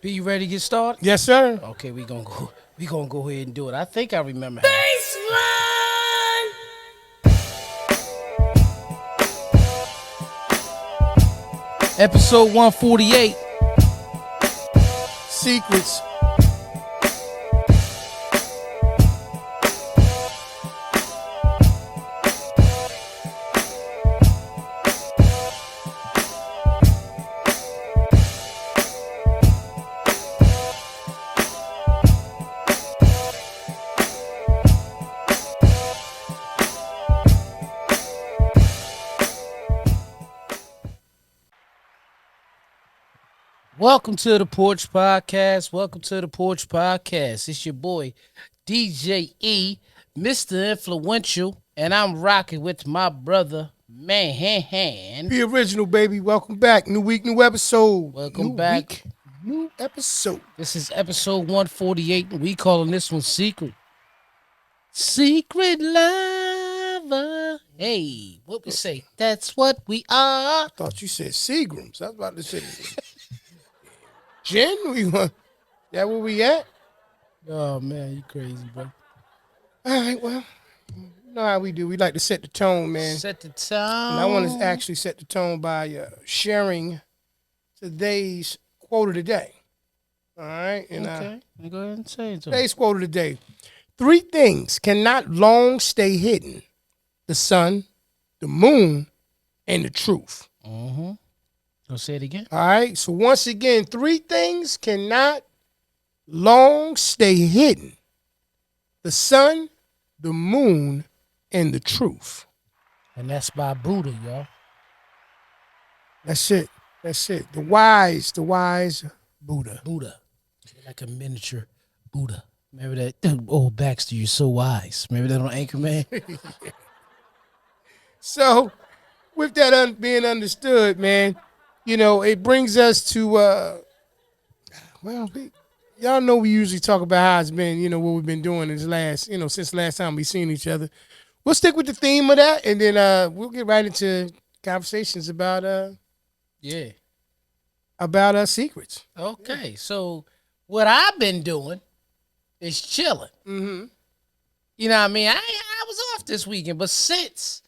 Be you ready to get started? Yes, sir. Okay, we gonna go ahead and do it. I think I remember. Episode 148. Secrets. Welcome to the Porch Podcast. Welcome to the Porch Podcast. It's your boy, DJ E, Mr. Influential, and I'm rocking with my brother, Man. The original, baby. Welcome back. New week, new episode. Welcome new back. Week, new episode. This is episode 148, and we calling this one Secret. Secret Lover. Hey, what we say? That's what we are. I thought you said Seagrams. I was about to say Jen, that where we at? Oh, man, you crazy, bro. All right, well, you know how we do. We like to set the tone, man. Set the tone. And I want to actually set the tone by sharing today's quote of the day. All right? And, okay, go ahead and say it to me. Today's quote of the day. 3 things cannot long stay hidden: the sun, the moon, and the truth. Mm-hmm. Go say it again. All right. So once again, 3 things cannot long stay hidden: the sun, the moon, and the truth. And that's by Buddha, y'all. That's it. That's it. The wise Buddha. Buddha. Like a miniature Buddha. Remember that old Baxter, you're so wise. Remember that on Anchorman? So with that being understood, man, you know, it brings us to, y'all know we usually talk about how it's been, you know, what we've been doing since last time we seen each other. We'll stick with the theme of that, and then we'll get right into conversations about secrets. Okay, so what I've been doing is chilling. Mm-hmm. You know what I mean? I was off this weekend, but since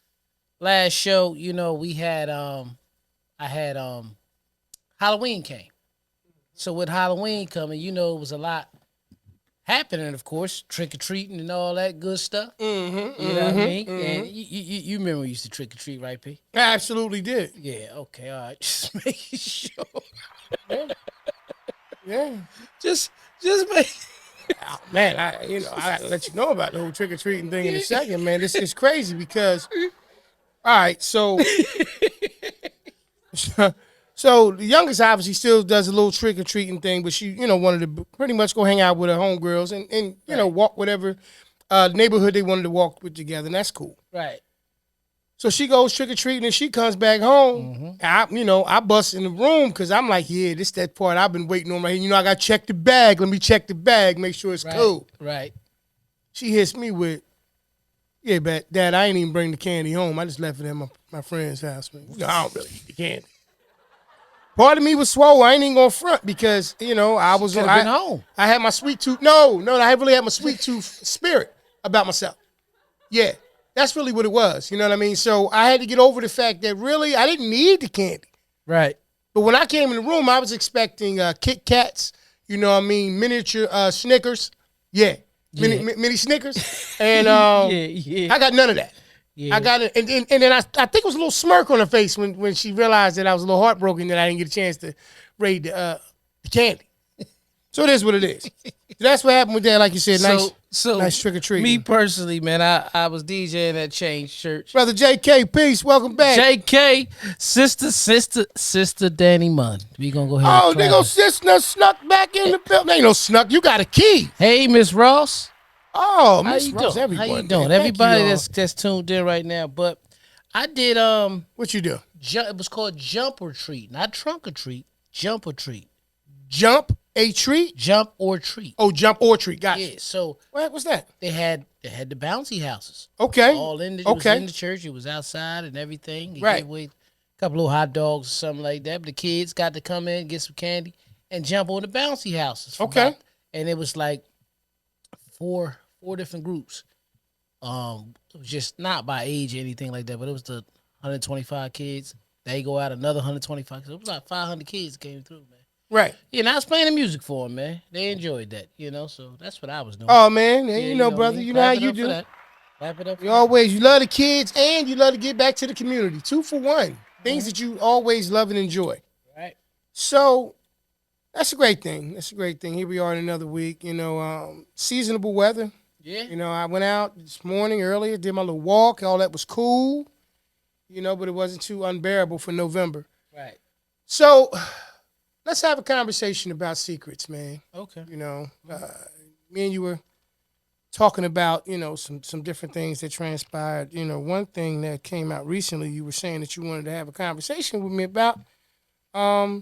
last show, you know, we had Halloween came. So with Halloween coming, you know, it was a lot happening, of course, trick-or-treating and all that good stuff. Mm-hmm. You know what I mean? And you remember we used to trick-or-treat, right, P? I absolutely did. Yeah, okay, all right. Just making sure. Yeah. Just make... Oh, man, I gotta let you know about the whole trick-or-treating thing in a second, man. This is crazy because, all right, so the youngest obviously still does a little trick-or-treating thing, but she, you know, wanted to pretty much go hang out with her homegirls and you know, walk whatever neighborhood they wanted to walk with together, and that's cool. Right. So she goes trick-or-treating and she comes back home. Mm-hmm. I bust in the room because I'm like, yeah, this that part I've been waiting on right here. You know, I got to check the bag. Let me check the bag, make sure it's cool. Right. She hits me with, yeah, but Dad, I ain't even bring the candy home. I just left it at my friend's house. Man. I don't really eat the candy. Part of me was swole. I ain't even gonna front because, you know, I was been home. I had my sweet tooth. No, I really had my sweet tooth spirit about myself. Yeah, that's really what it was. You know what I mean? So I had to get over the fact that really I didn't need the candy. Right. But when I came in the room, I was expecting Kit Kats. You know what I mean? Miniature Snickers. Yeah. Mini Snickers. And I got none of that. Yeah. I got it, and then I think it was a little smirk on her face when she realized that I was a little heartbroken that I didn't get a chance to raid the candy. So it is what it is. That's what happened with that, like you said, nice trick or treat. Me personally, man, I was DJing at Change Church. Brother JK, peace, welcome back. JK, sister Danny Munn. We gonna go ahead. Oh, they go sister snuck back in the building. Ain't no snuck. You got a key. Hey, Miss Ross. Oh, Miss Ross, everyone. How you doing? Everybody that's tuned in right now. But I did what you do? It was called Jump or Treat, not Trunk or Treat. Jump or Treat. Jump a treat? Jump or treat. Oh, jump or treat. Got you. Yeah. So what's that? They had the bouncy houses. Okay. All in the it was in the church. It was outside and everything. You right. Gave away a couple of hot dogs or something like that. But the kids got to come in, get some candy. and jump on the bouncy houses. Okay. And it was like four different groups. It was just not by age or anything like that, but it was the 125 kids. They go out another 125. It was like 500 kids came through, man. Right. Yeah, and I was playing the music for them, man. They enjoyed that, so that's what I was doing. Oh man, and Yeah, brother, me. you know how you do. Clap it up. You love the kids and you love to give back to the community. 2 for 1. Things that you always love and enjoy. Right. So that's a great thing. Here we are in another week. Seasonable weather. Yeah. I went out this morning earlier, did my little walk. All that was cool. But it wasn't too unbearable for November. Right. So let's have a conversation about secrets, man. Okay. Me and you were talking about, some different things that transpired. One thing that came out recently, you were saying that you wanted to have a conversation with me about. I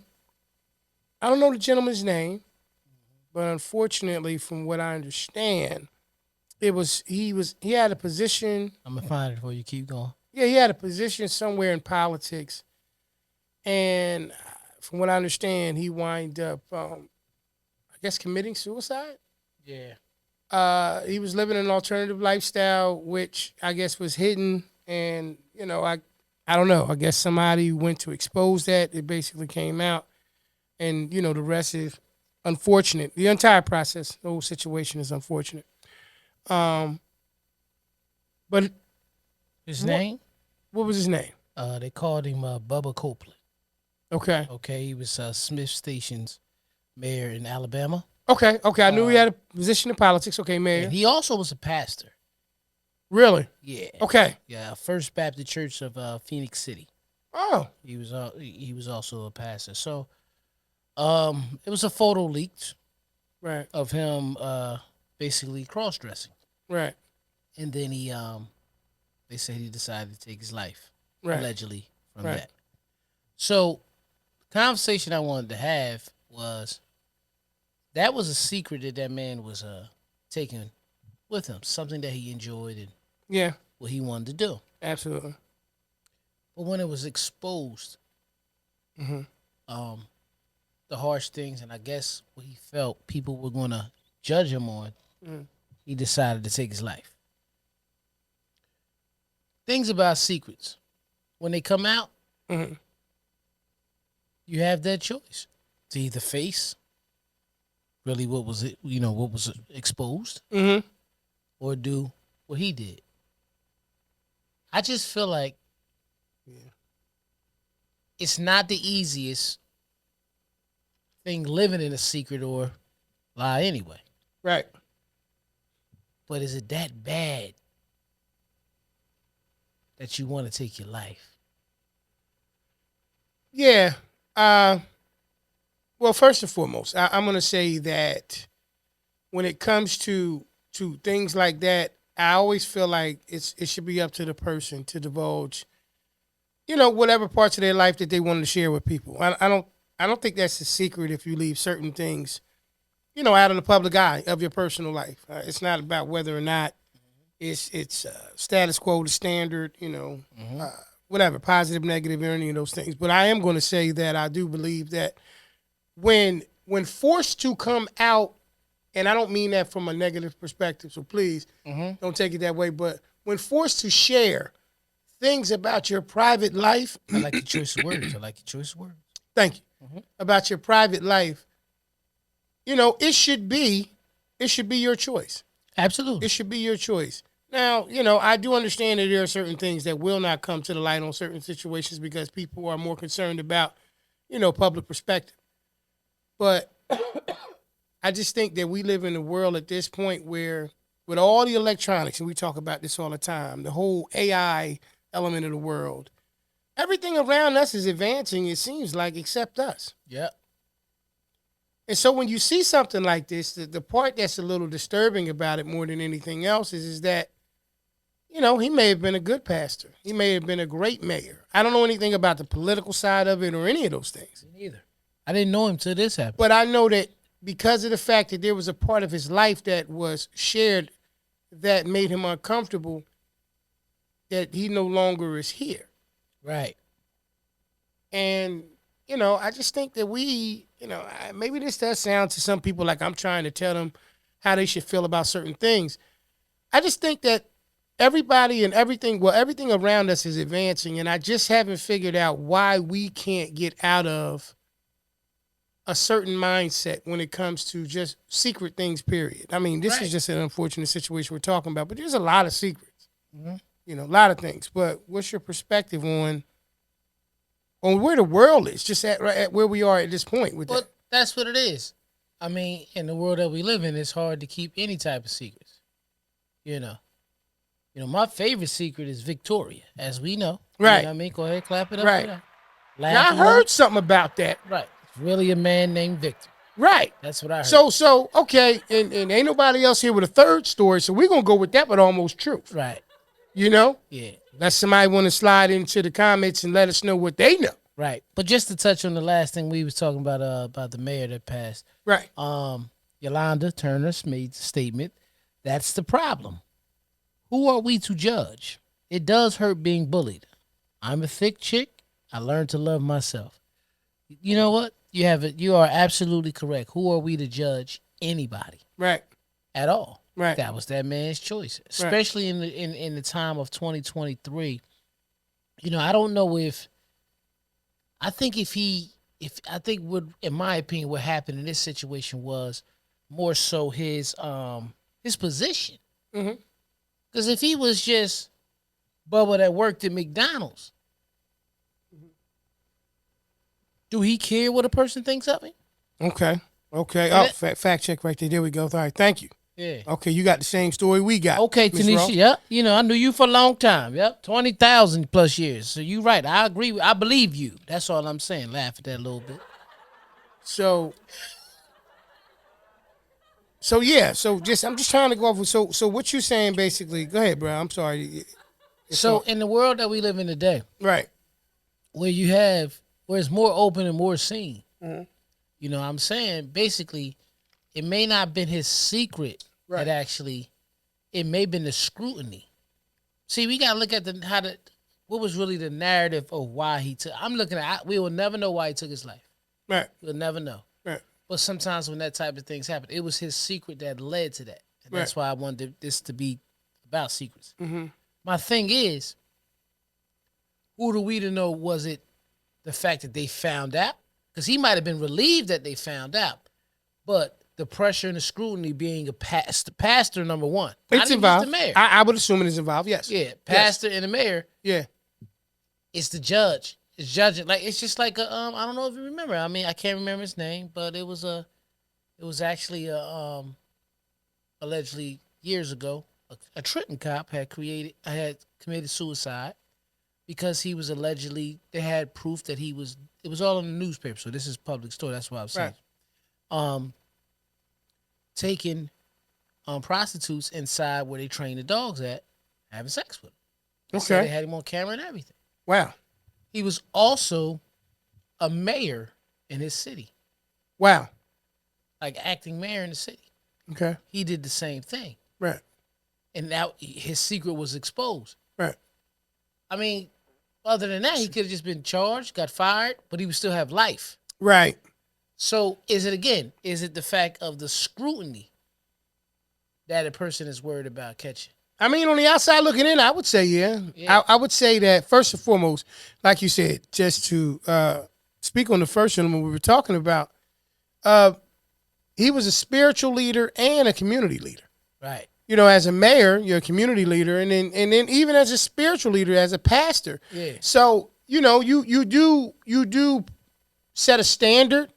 don't know the gentleman's name, but unfortunately, from what I understand, he had a position. I'm gonna find it before you keep going. Yeah, he had a position somewhere in politics, and from what I understand, he wound up, I guess, committing suicide. Yeah. He was living an alternative lifestyle, which I guess was hidden, and I don't know. I guess somebody went to expose that. It basically came out, and the rest is unfortunate. The entire process, the whole situation is unfortunate. But His name? What was his name? They called him Bubba Copeland. Okay. Okay, he was Smith Station's mayor in Alabama. Okay. I knew he had a position in politics. Okay, mayor. And he also was a pastor. Really? Yeah. Okay. Yeah, First Baptist Church of Phoenix City. Oh. He was also a pastor. So, it was a photo leaked, right, of him basically cross dressing, right, and then they said he decided to take his life, right, allegedly from right. that. So, the conversation I wanted to have was that was a secret that man was taking with him, something that he enjoyed and what he wanted to do. Absolutely. But when it was exposed, mm-hmm. The harsh things, and I guess what he felt people were going to judge him on, he decided to take his life. Things about secrets, when they come out, you have that choice to either face really what was it, what was exposed, or do what he did. I just feel like it's not the easiest thing living in a secret or lie anyway. Right. But is it that bad that you want to take your life? Yeah. Well, first and foremost, I'm going to say that when it comes to things like that, I always feel like it should be up to the person to divulge, whatever parts of their life that they wanted to share with people. I don't think that's a secret if you leave certain things, out of the public eye of your personal life. It's not about whether or not it's status quo, the standard, whatever, positive, negative, or any of those things. But I am going to say that I do believe that when forced to come out, and I don't mean that from a negative perspective, so please don't take it that way, but when forced to share things about your private life. I like your choice of words. Thank you. About your private life, it should be your choice. Absolutely. It should be your choice. Now, I do understand that there are certain things that will not come to the light on certain situations because people are more concerned about, public perspective. But I just think that we live in a world at this point where with all the electronics, and we talk about this all the time, the whole AI element of the world, everything around us is advancing, it seems like, except us. Yeah. And so when you see something like this, the part that's a little disturbing about it more than anything else is that, he may have been a good pastor. He may have been a great mayor. I don't know anything about the political side of it or any of those things. Me neither. I didn't know him till this happened. But I know that because of the fact that there was a part of his life that was shared that made him uncomfortable, that he no longer is here. Right. And I just think that maybe this does sound to some people like I'm trying to tell them how they should feel about certain things. I just think that everybody and everything around us is advancing, and I just haven't figured out why we can't get out of a certain mindset when it comes to just secret things, period. I mean, this is just an unfortunate situation we're talking about, but there's a lot of secrets, a lot of things. But what's your perspective on where the world is, just at where we are at this point with that? That's what it is. I mean, in the world that we live in, it's hard to keep any type of secrets. My favorite secret is Victoria, as we know. Right. You know what I mean? Go ahead, clap it up. Right. Now, I heard something about that. Right. It's really a man named Victor. Right. That's what I heard. So okay, and ain't nobody else here with a third story, so we're going to go with that, but almost truth. Right. Yeah. Let somebody want to slide into the comments and let us know what they know. Right. But just to touch on the last thing we was talking about the mayor that passed. Right. Yolanda Turner made the statement. That's the problem. Who are we to judge? It does hurt being bullied. I'm a thick chick. I learned to love myself. You know what? You are absolutely correct. Who are we to judge anybody? Right. At all. Right. That was that man's choice. Especially in the time of 2023. I don't know if what, in my opinion, what happened in this situation was more so his position. Mm-hmm. Because if he was just Bubba that worked at McDonald's, do he care what a person thinks of him? Okay. Fact check right there. There we go. All right. Thank you. Yeah. Okay, you got the same story we got. Okay, Tanisha. Yep. I knew you for a long time. Yep. 20,000 plus years. So you right. I agree. I believe you. That's all I'm saying. Laugh at that a little bit. So yeah. I'm just trying to go off. So what you saying basically? Go ahead, bro. I'm sorry. In the world that we live in today, right, where it's more open and more seen. Mm-hmm. I'm saying basically, it may not have been his secret that actually, it may have been the scrutiny. See, we gotta look at what was really the narrative of why he took. We will never know why he took his life. Right. We'll never know. Right. But sometimes when that type of things happen, it was his secret that led to that. And that's why I wanted this to be about secrets. Mm-hmm. My thing is, who do we to know? Was it the fact that they found out? Because he might have been relieved that they found out. But the pressure and the scrutiny being the pastor, number one. It's involved. The mayor. I would assume it is involved, yes. Yeah, pastor and the mayor. Yeah. It's the judge. It's judging. Like, it's just like I don't know if you remember. I mean, I can't remember his name, but it was actually allegedly years ago, a Trenton cop had committed suicide because he was allegedly, they had proof that it was all in the newspaper, so this is public story, that's what I was saying. Right. Taking prostitutes inside where they train the dogs at, having sex with them. Okay. So they had him on camera and everything. Wow. He was also a mayor in his city. Wow. Like acting mayor in the city. Okay. He did the same thing. Right. And now his secret was exposed. Right. I mean, other than that, he could have just been charged, got fired, but he would still have life. Right. So is it the fact of the scrutiny that a person is worried about catching? I mean, on the outside looking in, I would say, yeah. I would say that first and foremost, like you said, just to speak on the first gentleman we were talking about, he was a spiritual leader and a community leader. Right. As a mayor, you're a community leader, and then even as a spiritual leader, as a pastor. Yeah. So, you do set a standard,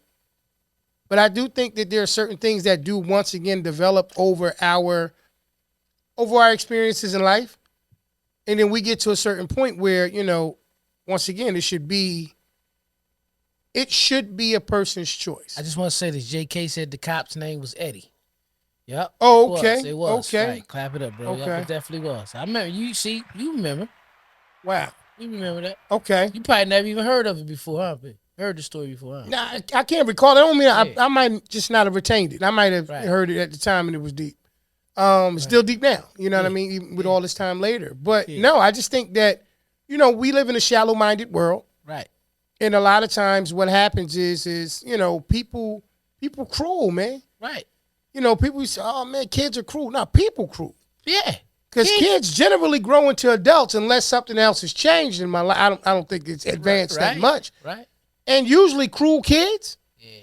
but I do think that there are certain things that do once again develop over our experiences in life. And then we get to a certain point where, once again, it should be a person's choice. I just want to say this. JK said the cop's name was Eddie. Yep. Oh, okay. It was. Okay. Right. Clap it up, bro. Okay. Yep, it definitely was. I remember. You remember. Wow. You remember that. Okay. You probably never even heard of it before, huh? Heard the story before, huh? Nah, I can't recall. That don't mean I might just not have retained it. I might have heard it at the time and it was deep. It's still deep now. You know what I mean? Even with all this time later. But no, I just think that, we live in a shallow-minded world. Right. And a lot of times what happens is people cruel, man. Right. People say, oh, man, kids are cruel. No, people cruel. Yeah. Because kids generally grow into adults unless something else has changed in my life. I don't think it's advanced that much. Right. And usually cruel kids, yeah,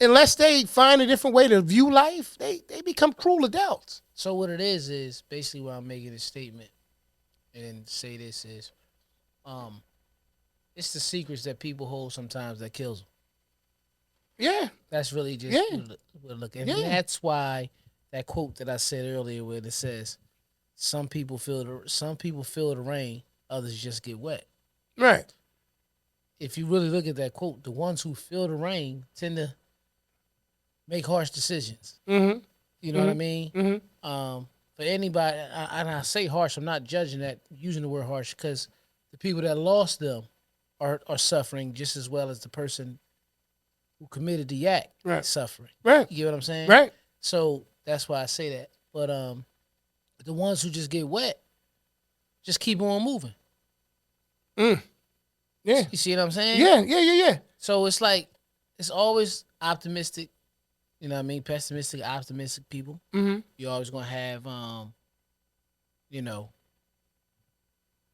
unless they find a different way to view life, they become cruel adults. So what it is basically why I'm making this statement and say this is, it's the secrets that people hold sometimes that kills them. Yeah. That's really just what look at. And that's why that quote that I said earlier where it says, some people feel the rain, others just get wet. Right. If you really look at that quote, the ones who feel the rain tend to make harsh decisions. Mm-hmm. You know what I mean? Mm-hmm. For anybody, and I say harsh, I'm not judging that, using the word harsh, because the people that lost them are suffering just as well as the person who committed the act is suffering. Right. You get what I'm saying? Right. So that's why I say that. But the ones who just get wet, just keep on moving. Yeah. You see what I'm saying? Yeah. So it's like, it's always optimistic, you know what I mean? Pessimistic, optimistic people. Mm-hmm. You're always going to have, I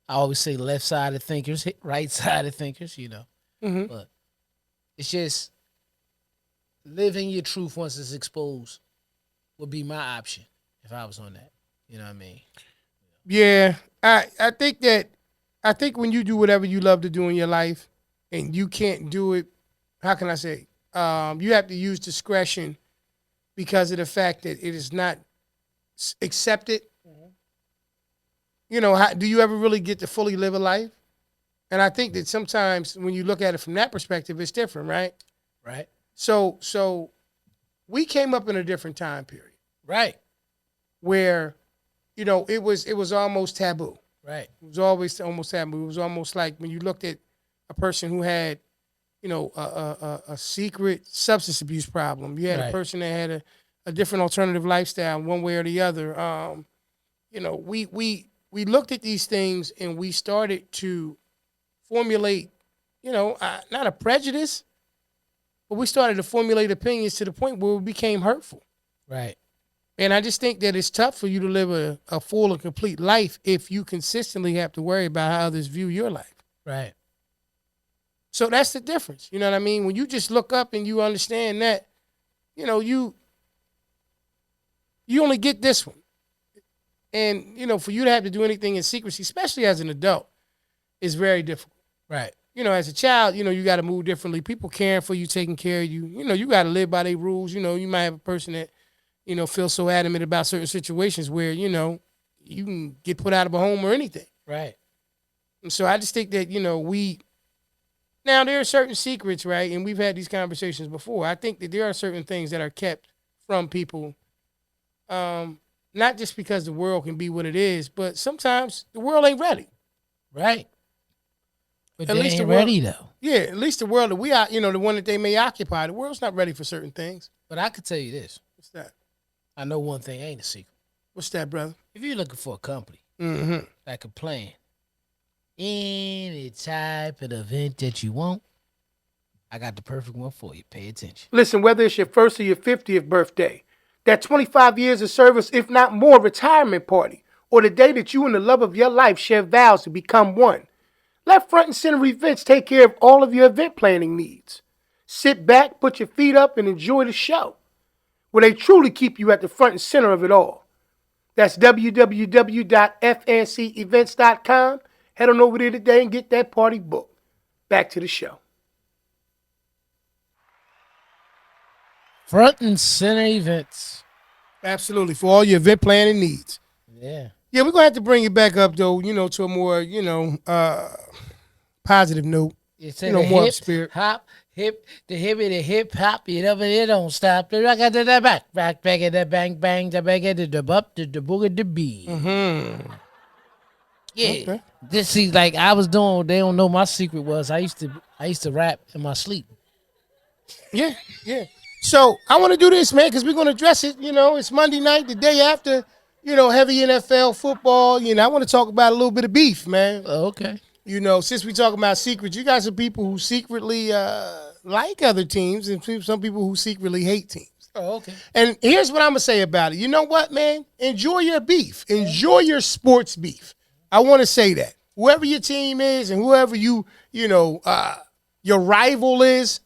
always say left-sided thinkers, right-sided thinkers, Mm-hmm. But it's just living your truth once it's exposed would be my option if I was on that. You know what I mean? Yeah. I think when you do whatever you love to do in your life and you can't do it, how can I say? You have to use discretion because of the fact that it is not accepted. Do you ever really get to fully live a life? And I think that sometimes when you look at it from that perspective, it's different, right? Right. So we came up in a different time period. Right. Where, it was almost taboo. Right. It was always almost taboo. It was almost like when you looked at a person who had, a secret substance abuse problem. You had a person that had a different alternative lifestyle, one way or the other. We looked at these things and we started to formulate, not a prejudice, but we started to formulate opinions to the point where it became hurtful. Right. And I just think that it's tough for you to live a full and complete life if you consistently have to worry about how others view your life. Right. So that's the difference. You know what I mean? When you just look up and you understand that, you only get this one. And, for you to have to do anything in secrecy, especially as an adult, is very difficult. Right. As a child, you got to move differently. People caring for you, taking care of you. You got to live by their rules. You might have a person that, feels so adamant about certain situations where, you can get put out of a home or anything. Right. And so I just think that, now there are certain secrets, right? And we've had these conversations before. I think that there are certain things that are kept from people, not just because the world can be what it is, but sometimes the world ain't ready. Right. But at they least ain't the world, ready, though. Yeah, at least the world that we are, the one that they may occupy, the world's not ready for certain things. But I could tell you this. What's that? I know one thing ain't a secret. What's that, brother? If you're looking for a company that can plan any type of event that you want, I got the perfect one for you. Pay attention. Listen, whether it's your first or your 50th birthday, that 25 years of service, if not more, retirement party, or the day that you and the love of your life share vows to become one, let Front and Center Events take care of all of your event planning needs. Sit back, put your feet up, and enjoy the show, where they truly keep you at the front and center of it all. That's www.fncevents.com. Head on over there today and get that party booked. Back to the show. Front and Center Events. Absolutely, for all your event planning needs. Yeah. Yeah, we're going to have to bring it back up, though, to a more, positive note. More up spirit. Hop, hip, the hippie, the hip hop, it don't stop. The rock at the back, at the bang, bang, the bang, at the bup, the boogie, the bee. Mm-hmm. Yeah. Okay. This see, like I was doing, they don't know my secret was I used to rap in my sleep. Yeah. So I want to do this, man, because we're going to address it. It's Monday night, the day after, heavy NFL football. I want to talk about a little bit of beef, man. Okay. You know, since we talking about secrets, you got some people who secretly like other teams and some people who secretly hate teams. Oh, okay. And here's what I'm going to say about it. You know what, man? Enjoy your beef. Enjoy your sports beef. I want to say that. Whoever your team is and whoever your rival is,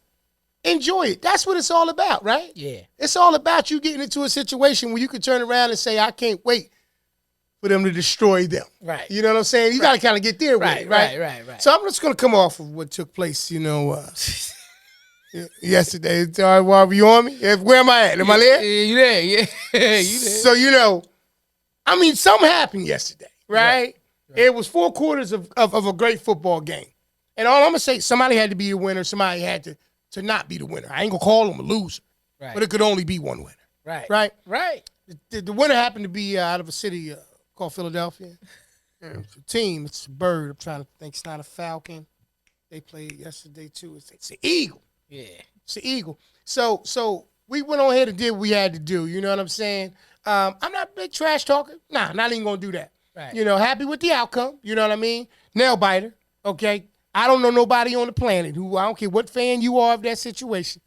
enjoy it. That's what it's all about, right? Yeah. It's all about you getting into a situation where you can turn around and say, I can't wait for them to destroy them. Right. You know what I'm saying? You got to kind of get there with it, right? Right. So I'm just going to come off of what took place, yesterday. All right, Were you on me? Where am I at? Am I there? Yeah, you there. Yeah. You there. So, something happened yesterday, right? It was 4 quarters of a great football game. And all I'm going to say, somebody had to be the winner. Somebody had to not be the winner. I ain't going to call them a loser. Right. But it could only be one winner. Right. The winner happened to be out of a city called Philadelphia. It's a team. It's a bird. I'm trying to think. It's not a falcon. They played yesterday, too. It's an eagle. Yeah. It's an eagle. So we went on ahead and did what we had to do. You know what I'm saying? I'm not a big trash talker. Nah, not even going to do that. Right. Happy with the outcome. You know what I mean? Nail biter. Okay? I don't know nobody on the planet who, I don't care what fan you are of that situation,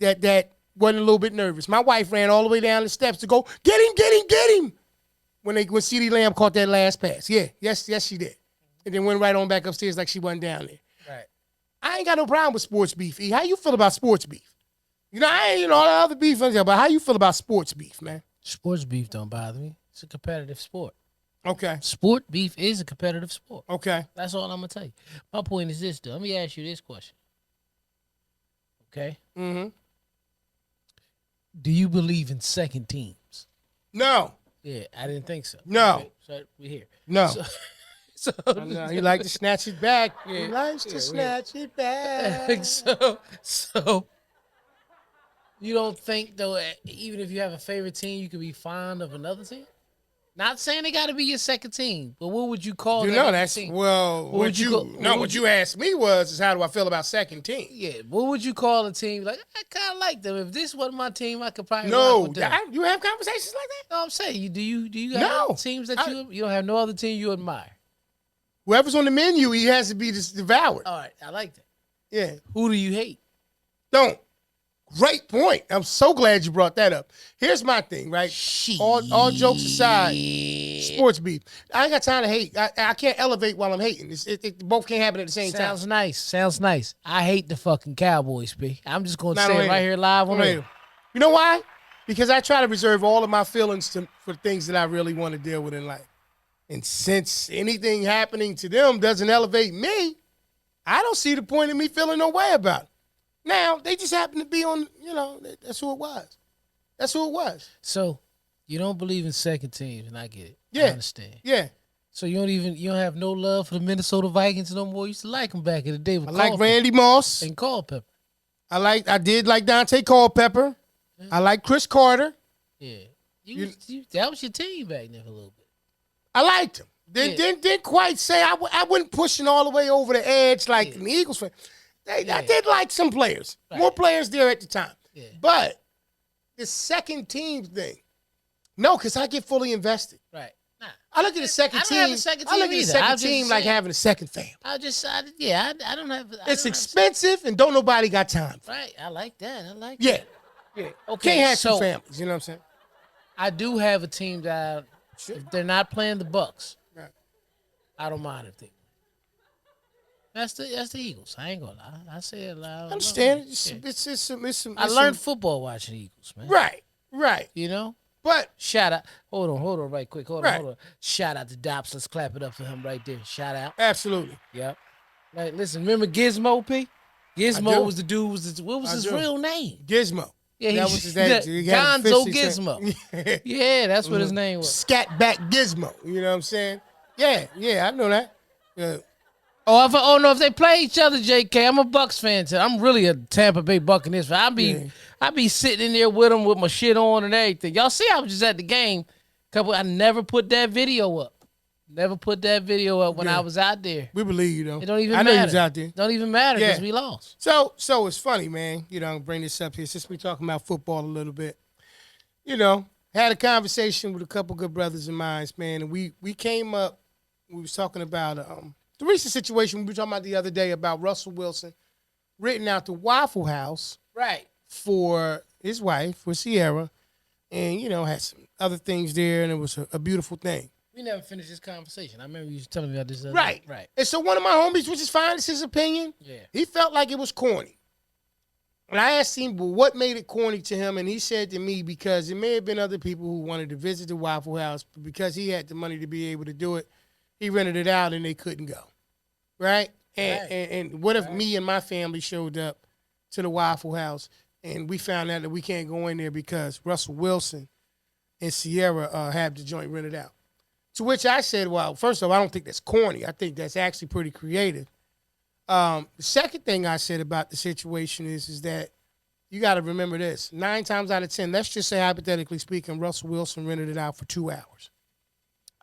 that wasn't a little bit nervous. My wife ran all the way down the steps to go, get him. When CeeDee Lamb caught that last pass. Yeah, yes, she did. And then went right on back upstairs like she wasn't down there. Right. I ain't got no problem with sports beef. E, how you feel about sports beef? I ain't, all the other beef, but how you feel about sports beef, man? Sports beef don't bother me. It's a competitive sport. Okay. Sport beef is a competitive sport. Okay. That's all I'm going to tell you. My point is this, though. Let me ask you this question. Okay? Mm-hmm. Do you believe in second teams? No. Yeah, I didn't think so. No. Okay, so we're here. No. So he like to snatch it back. Yeah, he likes to snatch it back. So you don't think, though, even if you have a favorite team, you could be fond of another team? Not saying they got to be your second team, but what would you call that team? Well, what you asked me is how do I feel about second team? Yeah, what would you call a team? Like, I kind of like them. If this wasn't my team, I could probably rock with them. You have conversations like that? No, I'm saying, do you have teams that you don't have no other team you admire? Whoever's on the menu, he has to be devoured. All right, I like that. Yeah. Who do you hate? Don't. Great point. I'm so glad you brought that up. Here's my thing, right? All jokes aside, sports beef. I ain't got time to hate. I can't elevate while I'm hating. It both can't happen at the same time. Sounds nice. I hate the fucking Cowboys, B. I'm just going to say it right here live on air. You know why? Because I try to reserve all of my feelings for things that I really want to deal with in life. And since anything happening to them doesn't elevate me, I don't see the point in me feeling no way about it. Now, they just happen to be on, that's who it was. So, you don't believe in second teams, and I get it. Yeah. I understand. Yeah. So you don't have no love for the Minnesota Vikings no more? You used to like them back in the day with I like Randy Moss. And Culpepper. I did like Dante Culpepper. Yeah. I like Chris Carter. Yeah. That was your team back then for a little bit. I liked him. Didn't quite say I wasn't pushing all the way over the edge like the Eagles fan. I did like some players. Right. More players there at the time. Yeah. But the second team thing, no, because I get fully invested. Right. Nah. I look at the second team. I look at the second team like having a second family. I don't have. It's expensive and don't nobody got time for it. Right. I like that. Yeah. Okay. Can't have two families. You know what I'm saying? I do have a team that if they're not playing the Bucks, right, I don't mind if they. That's the Eagles. I ain't gonna lie. I say it loud. I understand. It's some. I learned football watching Eagles, man. Right. But shout out. Hold on, right quick. Hold on. Shout out to Dops. Let's clap it up for him right there. Shout out. Absolutely. Yep. Like, listen. Remember Gizmo, P? Gizmo was the dude. What was his real name? Gizmo. Yeah, that was his name. Gonzo Gizmo. Yeah, that's what his name was. Scat back Gizmo. You know what I'm saying? Yeah. I know that. Yeah. If they play each other, JK, I'm a Bucks fan too. I'm really a Tampa Bay Buccaneers fan. I be sitting in there with them with my shit on and everything. Y'all see, I was just at the game. I never put that video up. When I was out there. We believe you though. It don't even matter. I know you was out there. Don't even matter because we lost. So it's funny, man. Bring this up here since we talking about football a little bit. Had a conversation with a couple good brothers of mine, man, and we came up. We was talking about The recent situation we were talking about the other day about Russell Wilson renting out the Waffle House right for his wife, for Sierra, and, had some other things there, and it was a beautiful thing. We never finished this conversation. I remember you telling me about this. Right. And so one of my homies, which is fine, it's his opinion. Yeah. He felt like it was corny. And I asked him, well, what made it corny to him? And he said to me, because there may have been other people who wanted to visit the Waffle House, but because he had the money to be able to do it, he rented it out and they couldn't go. Right? And what if me and my family showed up to the Waffle House and we found out that we can't go in there because Russell Wilson and Sierra have the joint rented out? To which I said, well, first of all, I don't think that's corny. I think that's actually pretty creative. The second thing I said about the situation is that you got to remember this. 9 times out of 10, let's just say hypothetically speaking, Russell Wilson rented it out for 2 hours.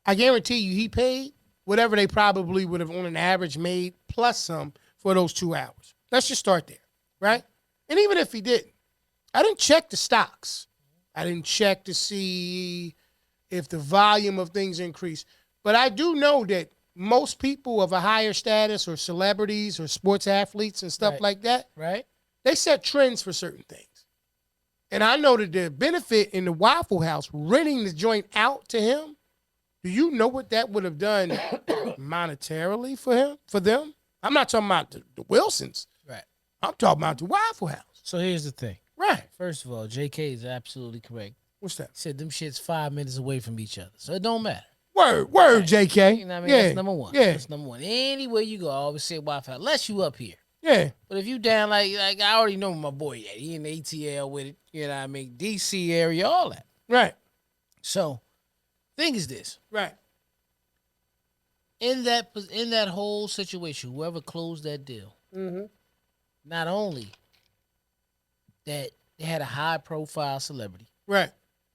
I guarantee you he paid whatever they probably would have on an average made plus some for those 2 hours. Let's just start there, right? And even if he didn't, I didn't check the stocks. I didn't check to see if the volume of things increased. But I do know that most people of a higher status or celebrities or sports athletes and stuff like that, they set trends for certain things. And I know that the benefit in the Waffle House, renting the joint out to him, do you know what that would have done monetarily for them? I'm not talking about the Wilsons. Right. I'm talking about the Waffle House. So here's the thing. Right. First of all, JK is absolutely correct. What's that? He said them shit's 5 minutes away from each other. So it don't matter. Word, JK. You know what I mean? Yeah. That's number one. Yeah. That's number one. Anywhere you go, I always say Wi-Fi, unless you up here. Yeah. But if you down like I already know my boy, he in the ATL with it, you know what I mean? DC area, all that. Right. So, thing is this. Right. In that whole situation, whoever closed that deal, not only that they had a high profile celebrity. Right.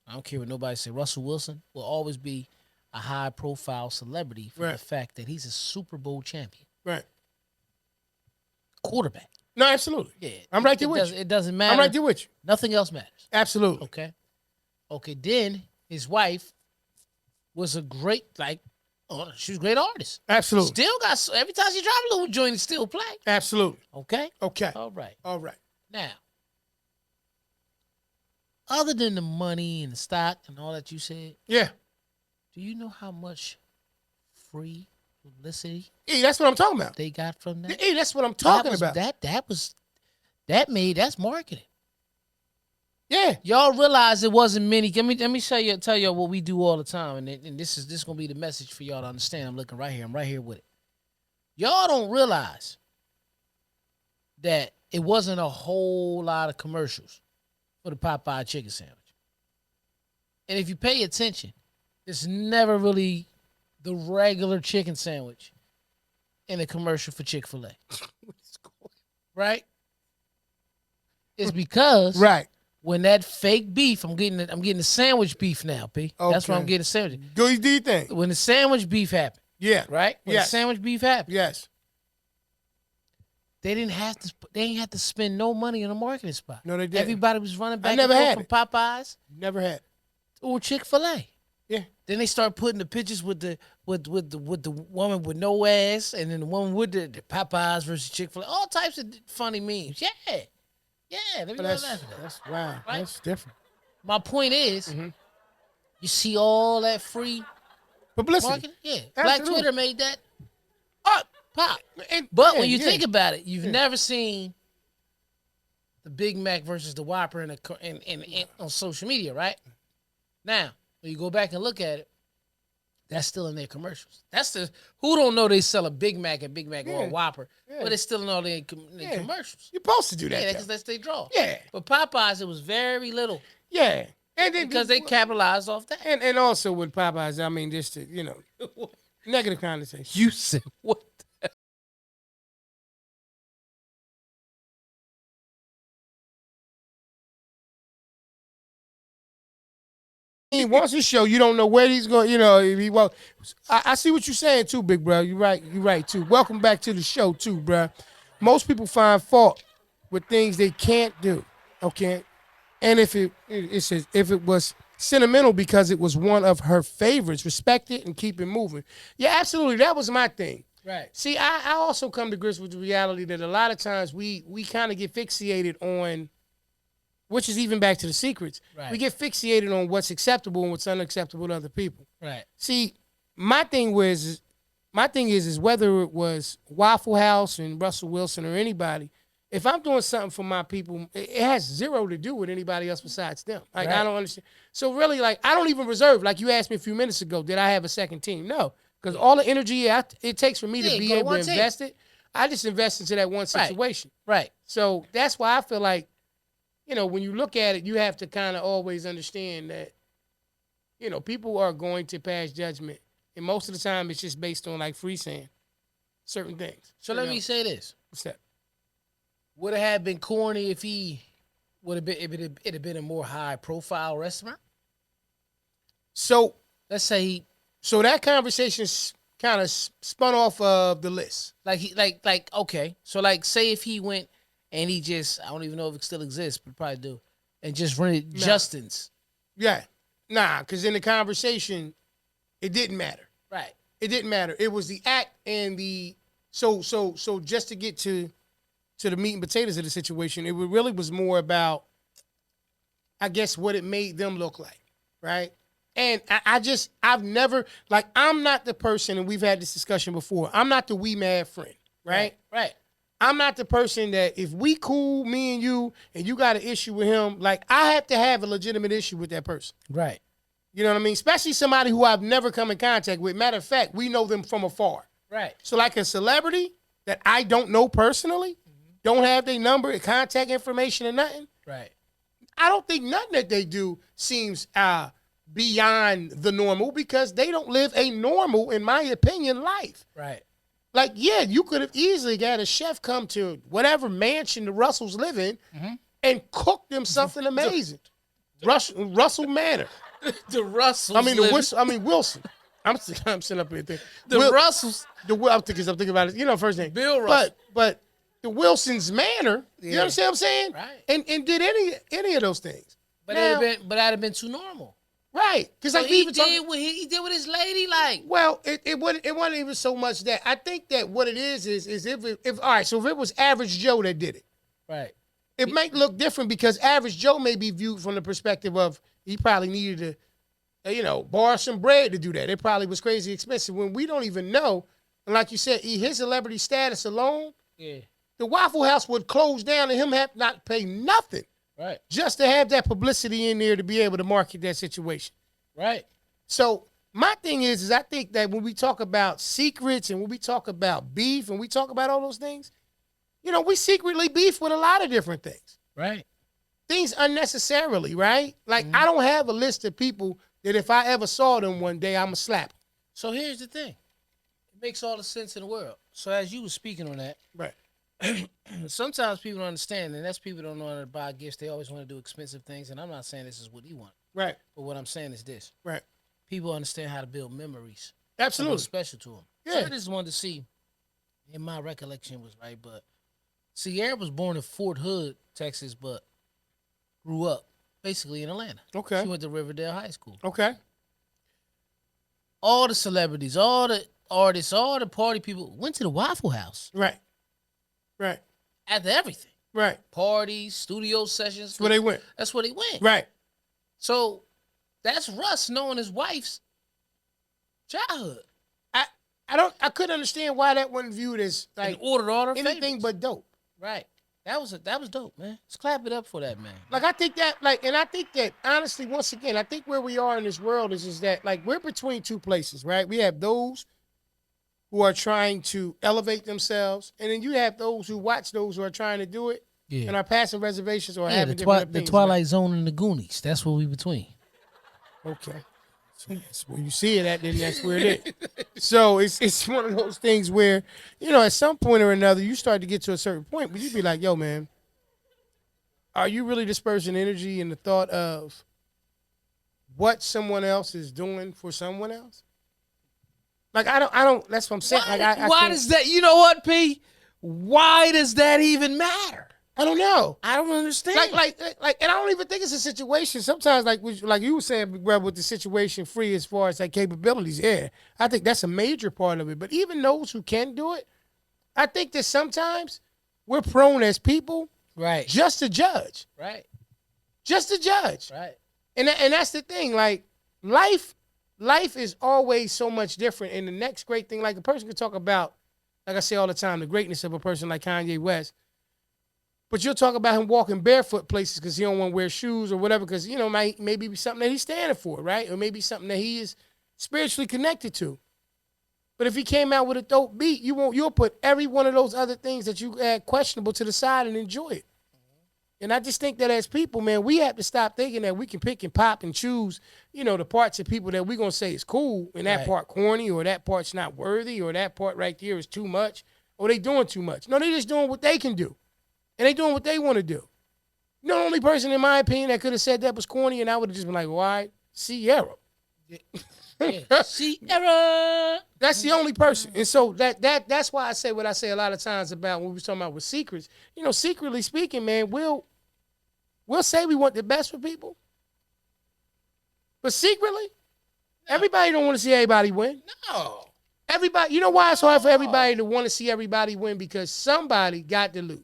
I don't care what nobody say. Russell Wilson will always be a high profile celebrity for the fact that he's a Super Bowl champion. Right. Quarterback. No, absolutely. Yeah. I'm right there with you. It doesn't matter. I'm right there with you. Nothing else matters. Absolutely. Okay, then his wife was a great, she was a great artist. Absolutely. Still got, every time she dropped a little joint, it still play. Absolutely. Okay? Okay. All right. Now, other than the money and the stock and all that you said, yeah, do you know how much free publicity that's what I'm talking about. they got from that? That's what I'm talking about. That's marketing. Yeah. Y'all realize it wasn't many. Let me tell y'all what we do all the time, and this is gonna be the message for y'all to understand. I'm looking right here. I'm right here with it. Y'all don't realize that it wasn't a whole lot of commercials for the Popeye chicken sandwich. And if you pay attention, it's never really the regular chicken sandwich in a commercial for Chick-fil-A. Right? It's because when that fake beef, I'm getting the sandwich beef now, P. Okay. That's why I'm getting the sandwich. Go do your thing. When the sandwich beef happened. Yeah. Right? When the sandwich beef happened. Yes. They didn't have to spend no money on a marketing spot. No, they didn't. Everybody was running back and forth from Popeyes. Never had. Or Chick-fil-A. Yeah. Then they start putting the pictures with the woman with no ass, and then the woman with the Popeyes versus Chick-fil-A. All types of funny memes. Yeah. That's wow. Right? That's different. My point is, you see all that free publicity. Marketing? Yeah. Absolutely. Black Twitter made that pop. When you think about it, you've never seen the Big Mac versus the Whopper on social media, right? Now, when you go back and look at it, that's still in their commercials. That's who don't know they sell a Big Mac or a Whopper, but it's still in all their commercials. You're supposed to do that. Yeah, because that's their draw. Yeah. But Popeyes, it was very little. Yeah. And then, because they capitalized off that. And also with Popeyes, I mean, just to, negative connotation. You said what? Once he show, you don't know where he's going. I see what you're saying too, big bro. You're right too. Welcome back to the show too, bro. Most people find fault with things they can't do. Okay, and if it was sentimental because it was one of her favorites, respect it and keep it moving. Yeah, absolutely. That was my thing. Right. See, I also come to grips with the reality that a lot of times we kind of get fixated on, which is even back to the secrets. Right. We get fixated on what's acceptable and what's unacceptable to other people. Right. See, my thing is whether it was Waffle House and Russell Wilson or anybody, if I'm doing something for my people, it has zero to do with anybody else besides them. Like, right. I don't understand. So really, like, I don't even reserve. Like you asked me a few minutes ago, did I have a second team? No, because all the energy it takes for me to be able to invest it, I just invest into that one situation. Right. So that's why I feel like, when you look at it, you have to kind of always understand that, people are going to pass judgment. And most of the time, it's just based on, like Free saying, certain things. So let me say this. What's that? Would it have been corny if it had been a more high profile restaurant? So let's say so that conversation kind of spun off of the list. Okay. So like say if he went and he just, I don't even know if it still exists, but probably do, and just rented Justin's. Yeah. Nah, because in the conversation, it didn't matter. Right. It didn't matter. It was the act and the so just to get to the meat and potatoes of the situation, it really was more about, I guess, what it made them look like, right? And I've never, like, I'm not the person, and we've had this discussion before, I'm not the we mad friend, right? Right. I'm not the person that if we cool, me and you got an issue with him, like, I have to have a legitimate issue with that person. Right. You know what I mean? Especially somebody who I've never come in contact with. Matter of fact, we know them from afar. Right. So like a celebrity that I don't know personally, don't have their number, contact information or nothing. Right. I don't think nothing that they do seems beyond the normal because they don't live a normal, in my opinion, life. Right. Like, yeah, you could have easily got a chef come to whatever mansion the Russells live in and cook them something amazing. Russell Manor. The Russells. Wilson. I'm sitting up here thinking. Russells. I'm thinking about it. First name. Bill Russell. But the Wilson's Manor, you understand what I'm saying? Right. And did any of those things. But that'd have been too normal. Right. Because so he did what he did with his lady, like. Well, it wasn't even so much that. I think that what it is if all right, so if it was Average Joe that did it. Right. It might look different because Average Joe may be viewed from the perspective of he probably needed to, borrow some bread to do that. It probably was crazy expensive when we don't even know. And like you said, his celebrity status alone, the Waffle House would close down and him have not pay nothing. Right. Just to have that publicity in there to be able to market that situation. Right. So my thing is I think that when we talk about secrets and when we talk about beef and we talk about all those things, we secretly beef with a lot of different things. Right. Things unnecessarily, right? Like, I don't have a list of people that if I ever saw them one day, I'm going to slap them. So here's the thing. It makes all the sense in the world. So as you were speaking on that, right? Sometimes people don't understand, and that's people don't know how to buy gifts. They always want to do expensive things, and I'm not saying this is what he wants. Right. But what I'm saying is this. Right. People understand how to build memories. Absolutely. Special to them. Yeah. So I just wanted to see, in my recollection was right, but Sierra was born in Fort Hood, Texas, but grew up basically in Atlanta. Okay. She went to Riverdale High School. Okay. All the celebrities, all the artists, all the party people went to the Waffle House. Right. Right. After everything. Right. Parties, studio sessions. That's where they went. That's where they went. Right. So that's Russ knowing his wife's childhood. I couldn't understand why that wasn't viewed as like and ordered all anything favorites. But dope. Right. That was dope, man. Let's clap it up for that, man. Like I think that honestly, once again, I think where we are in this world is that like we're between two places, right? We have those who are trying to elevate themselves, and then you have those who watch those who are trying to do it and are passing reservations or having different opinions. The Twilight Zone and the Goonies. That's what we between. Okay. So that's where you see it at, then that's where it is. So it's one of those things where, at some point or another, you start to get to a certain point where you be like, yo, man, are you really dispersing energy in the thought of what someone else is doing for someone else? Like, I don't, that's what I'm saying. Why does that, you know what, P? Why does that even matter? I don't know. I don't understand. Like, and I don't even think it's a situation. Sometimes, like you were saying, Big Brother, with the situation free as far as like capabilities. Yeah, I think that's a major part of it. But even those who can do it, I think that sometimes we're prone as people, right, just to judge, right, just to judge, right. And that's the thing. Like life is always so much different. And the next great thing, like a person could talk about, like I say all the time, the greatness of a person like Kanye West. But you'll talk about him walking barefoot places because he don't want to wear shoes or whatever because, you know, maybe something that he's standing for, right? Or maybe something that he is spiritually connected to. But if he came out with a dope beat, you'll put every one of those other things that you add questionable to the side and enjoy it. And I just think that as people, man, we have to stop thinking that we can pick and pop and choose, you know, the parts of people that we're going to say is cool and that part corny or that part's not worthy or that part right there is too much or they doing too much. No, they just doing what they can do. And they doing what they want to do. You know, the only person, in my opinion, that could have said that was corny, and I would have just been like, why? Sierra. Yeah. Sierra. That's the only person. And so that's why I say what I say a lot of times about when we was talking about with secrets. You know, secretly speaking, man, we'll say we want the best for people. But secretly, everybody don't want to see everybody win. No. Everybody, you know why it's hard for everybody to want to see everybody win? Because somebody got to lose.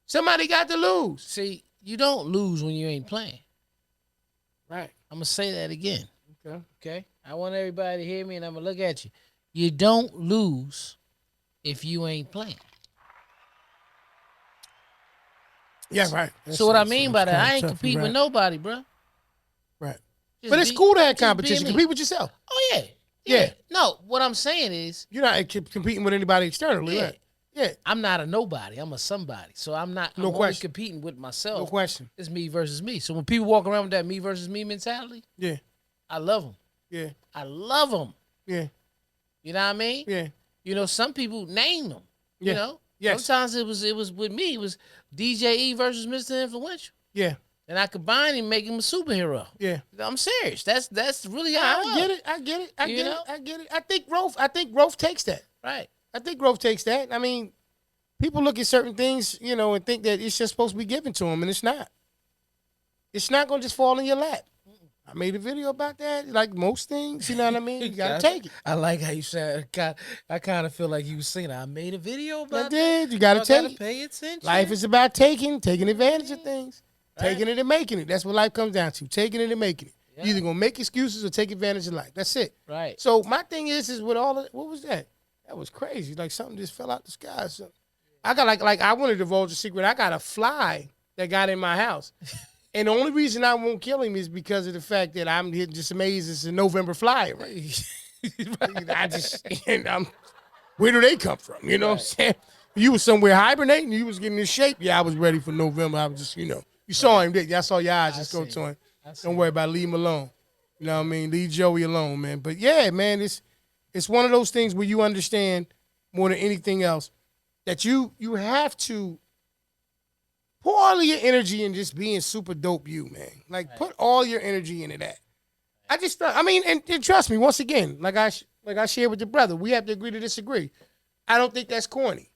Somebody got to lose. See, you don't lose when you ain't playing. Right. I'm going to say that again. Okay. I want everybody to hear me, and I'm going to look at you. You don't lose if you ain't playing. Yeah, right. So what I mean by that, I ain't competing with nobody, bro. Right. But it's cool to have competition. Compete with yourself. Oh, yeah. No, what I'm saying is... You're not competing with anybody externally, right? Yeah. I'm not a nobody. I'm a somebody. So I'm only competing with myself. No question. It's me versus me. So when people walk around with that me versus me mentality, I love them. Yeah. I love them. Yeah. You know what I mean? Yeah. You know, some people name them. You know? Yes. Sometimes it was with me. It was DJ E versus Mr. Influential. Yeah. And I combine him and make him a superhero. Yeah. I'm serious. That's really how I get it. I get it. I think growth takes that. Right. I think growth takes that. I mean, people look at certain things, you know, and think that it's just supposed to be given to them, and it's not. It's not going to just fall in your lap. I made a video about that. Like most things, you know what I mean? You got to take it. I like how you said it. I kind of feel like you were saying, I made a video about that. I did. You got to take it. Pay attention. Life is about taking advantage of things. Right. Taking it and making it. That's what life comes down to. Taking it and making it. Yeah. You're either going to make excuses or take advantage of life. That's it. Right. So my thing is with all of what was that? That was crazy. Like something just fell out the sky or something. I got like I want to divulge a secret. I got a fly that got in my house. And the only reason I won't kill him is because of the fact that I'm just amazed it's a November fly. Right? Where do they come from? You know what I'm saying? You was somewhere hibernating, you was getting in shape. Yeah, I was ready for November. I was just, you know. You saw him, didn't you? I saw your eyes just go to him. Don't worry about it. Leave him alone. You know what I mean? Leave Joey alone, man. But yeah, man, it's one of those things where you understand more than anything else that you have to pour all of your energy in just being super dope you, man. Like, put all your energy into that. I just thought, I mean, and trust me, once again, like I shared with your brother, we have to agree to disagree. I don't think that's corny.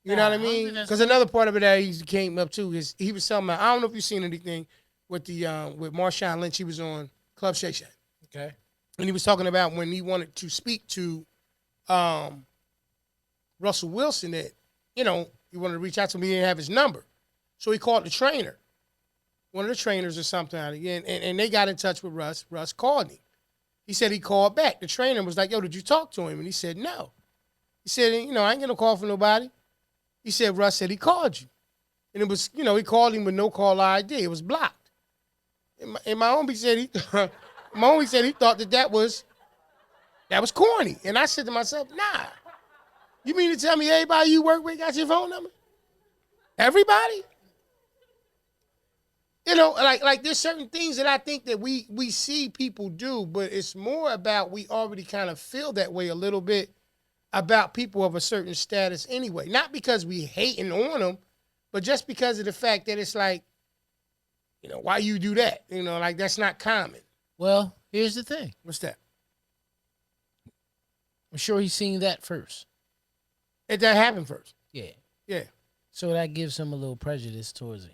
You know what I mean? Because another part of it that he came up to is he was talking about, I don't know if you've seen anything with with Marshawn Lynch. He was on Club Shay Shay. Okay. And he was talking about when he wanted to speak to Russell Wilson that, you know, he wanted to reach out to him. He didn't have his number. So he called the trainer, one of the trainers or something, and they got in touch with Russ. Russ called him. He said he called back. The trainer was like, yo, did you talk to him? And he said, no. He said, you know, I ain't getting no call from nobody. He said, Russ said he called you. And it was, you know, he called him with no call ID. It was blocked. And my homie said he thought that was corny. And I said to myself, nah. You mean to tell me everybody you work with got your phone number? Everybody? You know, like there's certain things that I think that we see people do, but it's more about we already kind of feel that way a little bit about people of a certain status anyway. Not because we hating on them, but just because of the fact that it's like, you know, why you do that? You know, like that's not common. Well, here's the thing. What's that? I'm sure he's seen that first. That happened first. Yeah. Yeah. So that gives him a little prejudice towards it.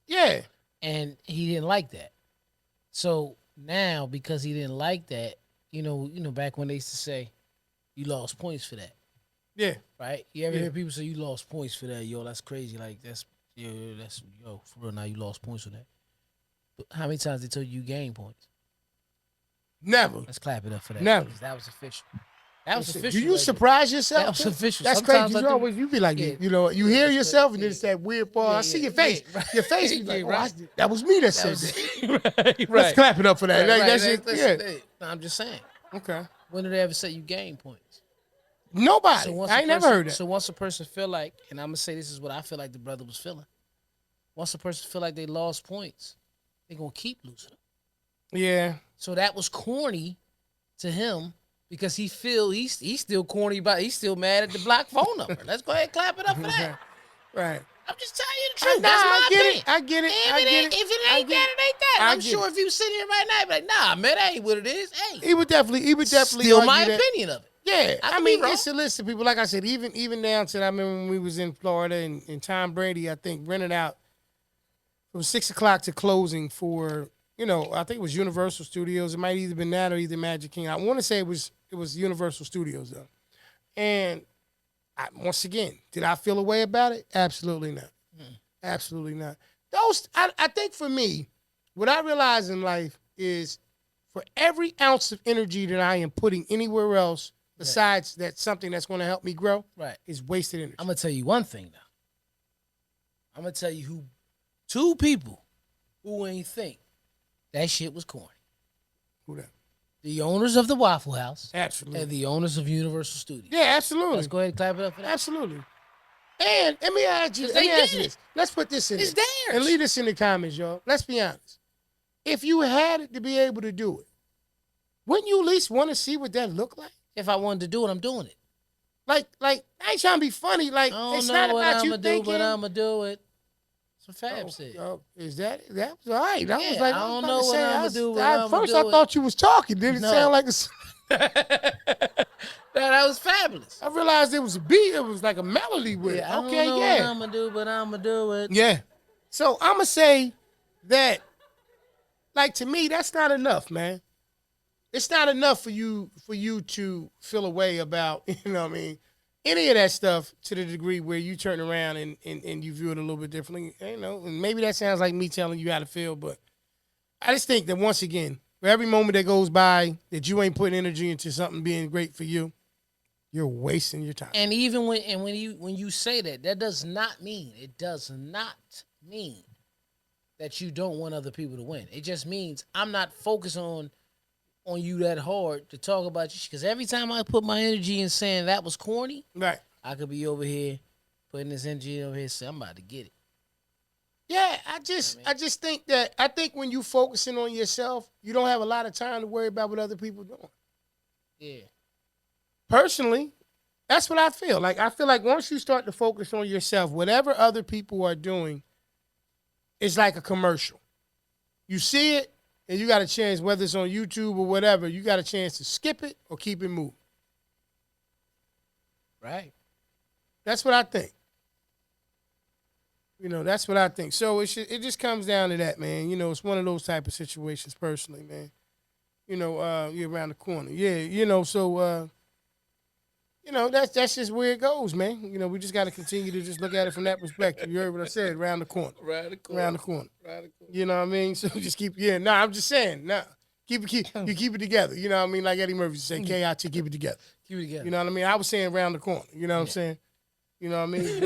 Yeah. And he didn't like that. So now, because he didn't like that, back when they used to say, you lost points for that. Yeah. Right? You ever hear people say you lost points for that? Yo, that's crazy. Like, that's for real, now you lost points for that. But how many times they told you gained points? Never. Let's clap it up for that. Never. That was official. That was official. Do you surprise yourself? That was official. That's Sometimes crazy. You be like, you hear yourself, and then it's that weird part. I see your face. Right. Your face be like, that was me that said that. Right. Let's clap it up for that. I'm just saying. Okay. When did they ever say you gain points? Nobody. I ain't never heard that. So once a person feel like, and I'm gonna say this is what I feel like the brother was feeling. Once a person feel like they lost points, they're gonna keep losing them. Yeah. So that was corny to him. Because he's still corny about, he's still mad at the block phone number. Let's go ahead and clap it up for that. Right. I'm just telling you the truth. That's my opinion. I get it. If it ain't that, it ain't that. I'm sure if you sit here right now, be like, nah, man, that ain't what it is. Hey, he would definitely still my opinion of it. Yeah, I mean, it's a list of people. Like I said, even down to, I remember when we was in Florida and Tom Brady, I think, rented out from 6 o'clock to closing for, I think it was Universal Studios. It might either been that or either Magic King. I want to say it was Universal Studios, though. And once again, did I feel a way about it? Absolutely not. Absolutely not. I think for me, what I realize in life is for every ounce of energy that I am putting anywhere else besides that's something that's going to help me grow, is wasted energy. I'm going to tell you one thing, now. I'm going to tell you two people who ain't think that shit was corny. Who that? The owners of the Waffle House. Absolutely. And the owners of Universal Studios. Yeah, absolutely. Let's go ahead and clap it up for that. Absolutely. And let me ask you this. Let's put this in. It's theirs. And leave this in the comments, y'all. Let's be honest. If you had it to be able to do it, wouldn't you at least want to see what that looked like? If I wanted to do it, I'm doing it. Like I ain't trying to be funny. Like, it's not about you thinking. But I'm going to do it. That's what Fab said. Is that was all right. I was like, I don't know what I'm going to do, but at first I thought you was talking. Did it sound like that was fabulous. I realized it was a beat. It was like a melody with it. I don't know what I'm going to do, but I'm going to do it. Yeah. So I'm going to say that, like, to me, that's not enough, man. It's not enough for you to feel a way about, any of that stuff to the degree where you turn around and you view it a little bit differently. And maybe that sounds like me telling you how to feel, but I just think that once again, for every moment that goes by that you ain't putting energy into something being great for you, you're wasting your time. And even when you say that does not mean that you don't want other people to win. It just means I'm not focused on you that hard to talk about you, because every time I put my energy in saying that was corny, right, I could be over here putting this energy over here saying I'm about to get it. Yeah, I just think that when you focusing on yourself, you don't have a lot of time to worry about what other people doing. Yeah. Personally, that's what I feel. Like, I feel like once you start to focus on yourself, whatever other people are doing is like a commercial. You see it, and you got a chance, whether it's on YouTube or whatever, you got a chance to skip it or keep it moving. Right. That's what I think. That's what I think. So it just comes down to that, man. It's one of those type of situations personally, man. You're around the corner. Yeah, so that's just where it goes, man. We just got to continue to just look at it from that perspective. You heard what I said, around the corner. Around the corner. You know what I mean? So just keep, I'm just saying, you keep it together. You know what I mean? Like Eddie Murphy said, KIT, keep it together. Keep it together. You know what I mean? I was saying around the corner. You know what I'm saying? You know what I mean?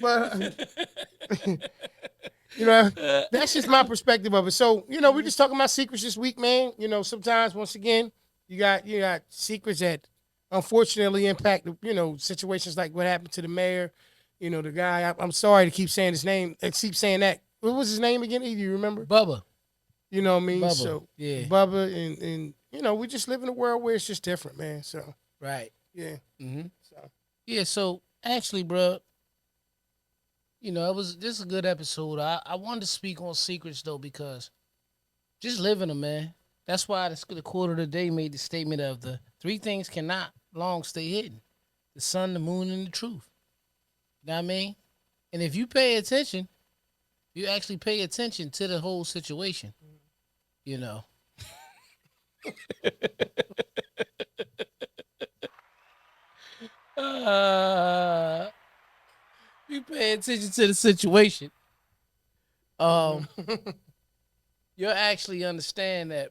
But that's just my perspective of it. So, we're just talking about secrets this week, man. Sometimes, once again, you got secrets that unfortunately impact, situations like what happened to the mayor. The guy, I'm sorry to keep saying his name. I keep saying that. What was his name again? Do you remember? Bubba. You know what I mean? Bubba. So, yeah. Bubba, and we just live in a world where it's just different, man. So, right. Yeah. Mm-hmm. So actually, bro, this is a good episode. I wanted to speak on secrets, though, because just living them, man. That's why the quote of the day made the statement of the 3 things cannot long stay hidden: the sun, the moon, and the truth. You know what I mean? And if you pay attention, you actually pay attention to the whole situation. You know. You pay attention to the situation. You'll actually understand that.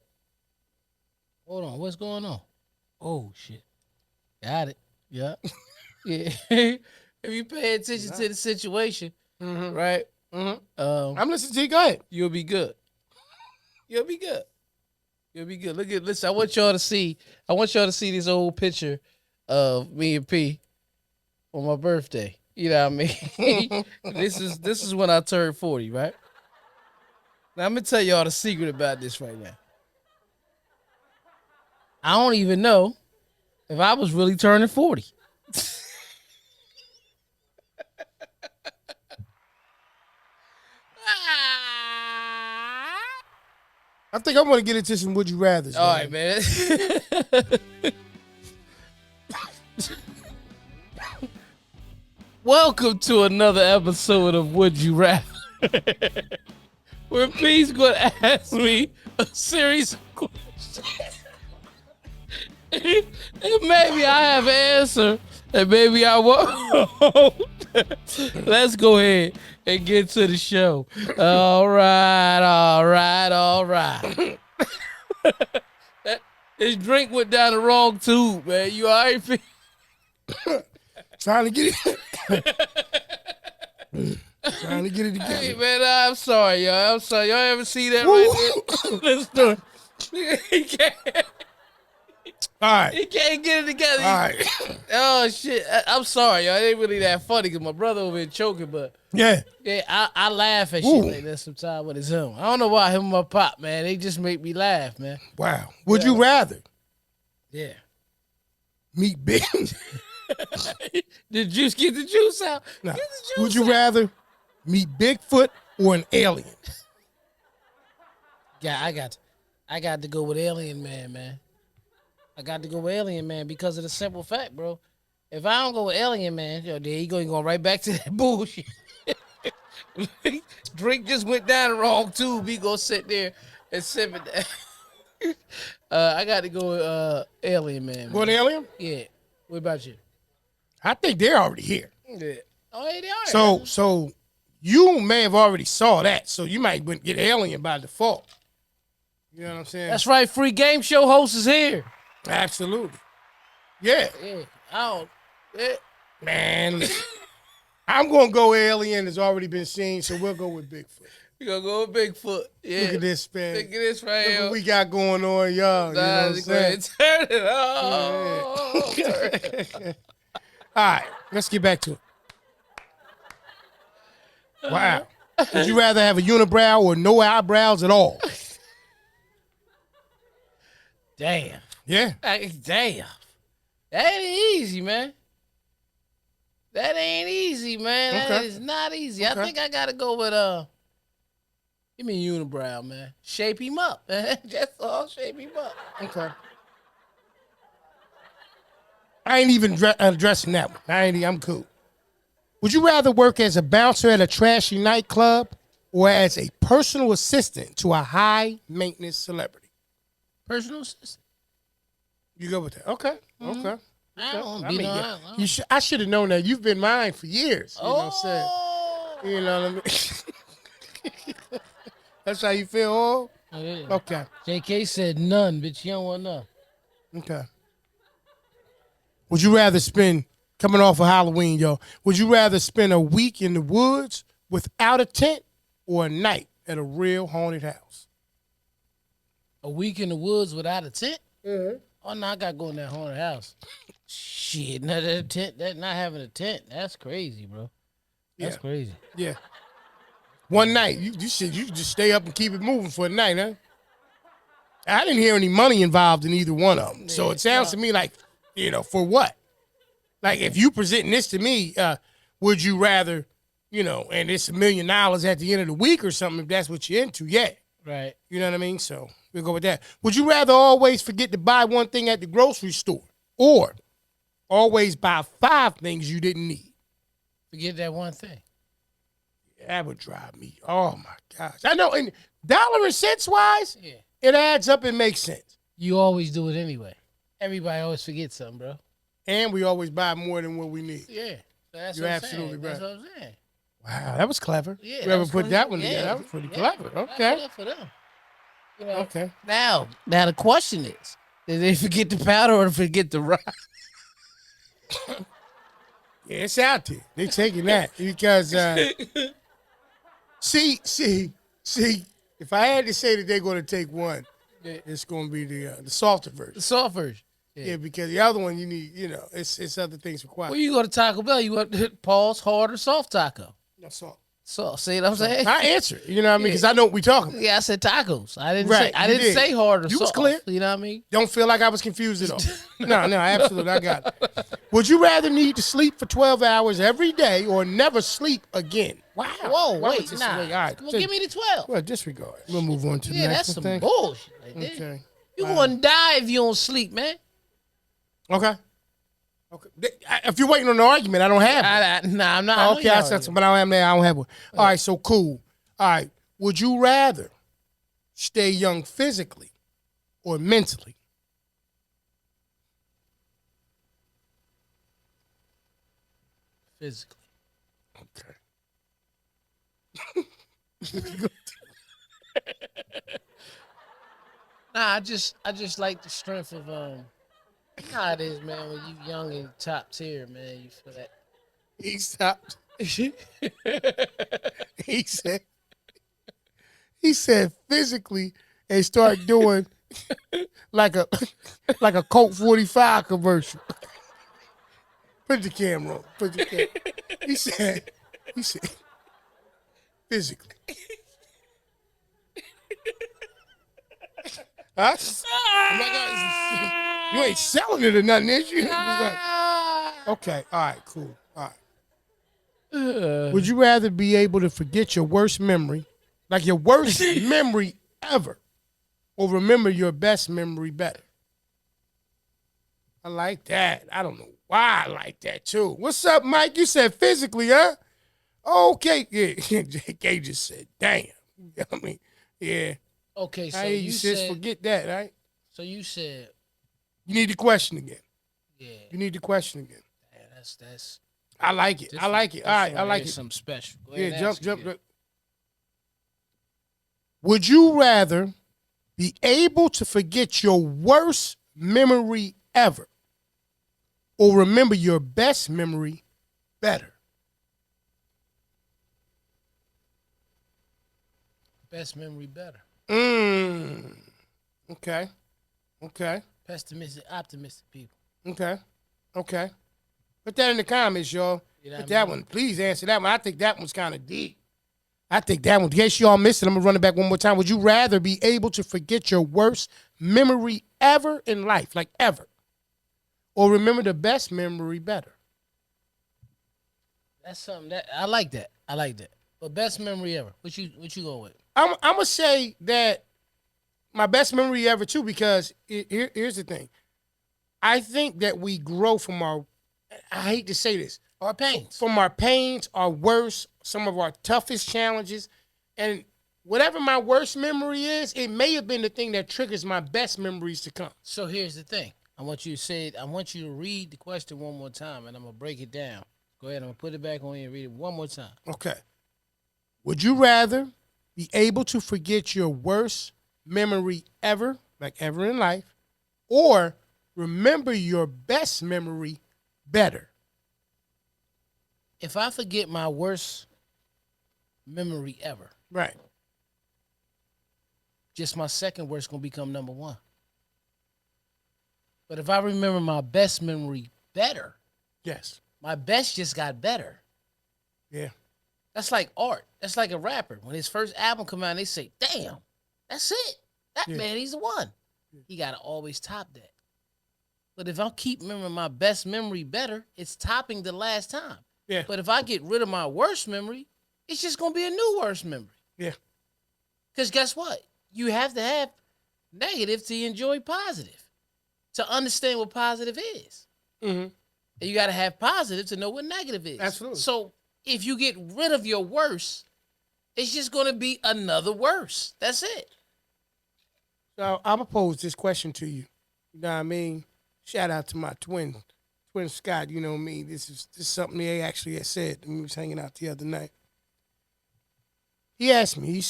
Hold on, what's going on? Oh shit. Got it. Yeah. Yeah. If you pay attention to the situation, right? I'm listening to you. Go ahead. You'll be good. You'll be good. You'll be good. Listen, I want y'all to see this old picture of me and P on my birthday. You know what I mean? This is when I turned 40, right? Now I'm gonna tell y'all the secret about this right now. I don't even know if I was really turning 40. I think I want to get into some would you rather's. All right, man. Welcome to another episode of Would You Rather, where P's going to ask me a series of questions. And maybe I have an answer, and maybe I won't. Let's go ahead and get to the show. All right. His drink went down the wrong tube, man. You all right, P? Trying to get it. Trying to get it together. Hey, man, I'm sorry, y'all. Y'all ever see that right there? Let's do it. He can't. All right. He can't get it together. All right. Oh, shit. I'm sorry, y'all. It ain't really that funny because my brother over here choking, but Yeah. I laugh at shit like that sometimes when it's him. I don't know why him and my pop, man. They just make me laugh, man. Wow. Would you rather Yeah. meet Big? Did juice get the juice out? Nah. Get the juice Would you out. rather meet Bigfoot or an alien? Yeah, I got to go with Alien Man. I got to go with Alien Man because of the simple fact, bro. If I don't go with Alien Man, yo, there you go right back to that bullshit. Drink just went down the wrong tube. He gonna sit there and sip it down. I got to go with Alien Man. Go an alien? Yeah. What about you? I think they're already here. Yeah. Oh, yeah, they are. So you may have already saw that, so you might get alien by default. You know what I'm saying? That's right. Free game show host is here. Absolutely. Yeah. Yeah. I don't. Yeah. Man, listen. I'm going to go alien. It's already been seen, so we'll go with Bigfoot. We gonna go with Bigfoot. Yeah. Look at this, man. Look at this right Look here. what we got going on, y'all. You know what I'm saying? Turn it off. Yeah. All right, let's get back to it. Wow. Would you rather have a unibrow or no eyebrows at all? Damn. Yeah. Damn. That ain't easy, man. That ain't easy, man. That Okay. is not easy. Okay. I think I gotta go with give me a unibrow, man. Shape him up. That's all. Shape him up. Okay. I ain't even addressing that one. I'm cool. Would you rather work as a bouncer at a trashy nightclub or as a personal assistant to a high-maintenance celebrity? Personal assistant. You go with that? Okay. Mm-hmm. Okay. I don't I be mean, no. yeah. I should have known that. You've been mine for years. You know what I'm saying? You know what I mean? That's how you feel, oh? Yeah. Okay. JK said none, bitch. You don't want none. Okay. Would you rather spend, coming off of Halloween, yo, would you rather spend a week in the woods without a tent or a night at a real haunted house? A week in the woods without a tent? Mm-hmm. Oh, no, I got to go in that haunted house. Shit, not that tent. That not having a tent. That's crazy, bro. That's crazy. Yeah. One night. You just stay up and keep it moving for a night, huh? I didn't hear any money involved in either one of them. So it sounds to me like, for what? Like, if you presenting this to me, would you rather, and it's $1 million at the end of the week or something, if that's what you're into, yeah. Right. You know what I mean? So we'll go with that. Would you rather always forget to buy one thing at the grocery store or always buy 5 things you didn't need? Forget that one thing. That would drive me. Oh my gosh. I know. And dollar and cents wise, Yeah. it adds up and makes sense. You always do it anyway. Everybody always forgets something, bro. And we always buy more than what we need. Yeah. That's You're what I'm absolutely saying. right. That's what I'm saying. Wow, that was clever. Yeah. Whoever put that one together, that was pretty clever. Okay. That's for them. You know, Okay. Now the question is, did they forget the powder or forget the rock? Yeah, it's out there. They taking that because see. If I had to say that they're going to take one, it's going to be the salted version. The soft version. Yeah, because the other one you need, it's other things required. Well, you go to Taco Bell, you want pause, hard or soft taco? That's salt. So, see what I'm saying? I answer it, you know what I mean? Because I know what we talking about. Yeah, I said tacos. I didn't Right, say you did. say hard or You soft. was clear. You know what I mean? Don't feel like I was confused at all. No, absolutely, I got it. Would you rather need to sleep for 12 hours every day or never sleep again? Wow. Whoa, Why wait, was this nah. the way- All right, Well, give me the 12. well, disregard. We'll move on to the Yeah, next that's one. some Thanks. bullshit right there. Okay. You gonna die if you don't sleep, man. Okay. If you're waiting on an argument, I don't have one. I'm not. Okay, I said something, but I don't have one. All right, so cool. All right, would you rather stay young physically or mentally? Physically. Okay. Nah, I just like the strength of you know how it is, man. When you young and top tier, man, you feel that. He stopped. He said physically and start doing like a Colt 45 commercial. Put the camera on. Put the camera. He said physically. Huh? Oh my God, you ain't selling it or nothing, is you? Okay, all right, cool. All right. Would you rather be able to forget your worst memory, like your worst memory ever, or remember your best memory better? I like that. I don't know why I like that too. What's up, Mike? You said physically, huh? Okay. Yeah, JK just said, damn. I mean, yeah. Okay, so Hey, you said, said. forget that, right? So you said. You need the question again. Yeah. You need the question again. Yeah, that's. I like it. I like it. All right, I like it. Something special. Go Yeah, ahead and jump. ask Would you rather be able to forget your worst memory ever or remember your best memory better? Best memory better. Okay. Pessimistic, optimistic people. Okay. Put that in the comments, y'all. You know Put what I that mean? one. Please answer that one. I think that one's kind of deep. I think that one, in case y'all missed it, I'm going to run it back one more time. Would you rather be able to forget your worst memory ever in life, like ever, or remember the best memory better? That's something that I like that. But best memory ever. What you go with? I'm going to say that my best memory ever, too, because here's the thing. I think that we grow from I hate to say this, Our pains. from our pains, our worst, some of our toughest challenges. And whatever my worst memory is, it may have been the thing that triggers my best memories to come. So here's the thing. I want you to read the question one more time, and I'm going to break it down. Go ahead. I'm going to put it back on you and read it one more time. Okay. Would you rather be able to forget your worst memory ever, like ever in life, or remember your best memory better? If I forget my worst memory ever, Right. just my second worst going to become number one. But if I remember my best memory better, Yes. my best just got better. Yeah. That's like art. That's like a rapper. When his first album come out, they say, damn, that's it. That man, he's the one. He got to always top that. But if I keep remembering my best memory better, it's topping the last time. Yeah. But if I get rid of my worst memory, it's just going to be a new worst memory. Yeah. Because guess what? You have to have negative to enjoy positive, to understand what positive is. Mm-hmm. And you got to have positive to know what negative is. Absolutely. So if you get rid of your worst, it's just going to be another worse. That's it. So I'm going to pose this question to you. You know what I mean? Shout out to my twin Scott. You know me. This is something they actually had said when we was hanging out the other night. He asked me,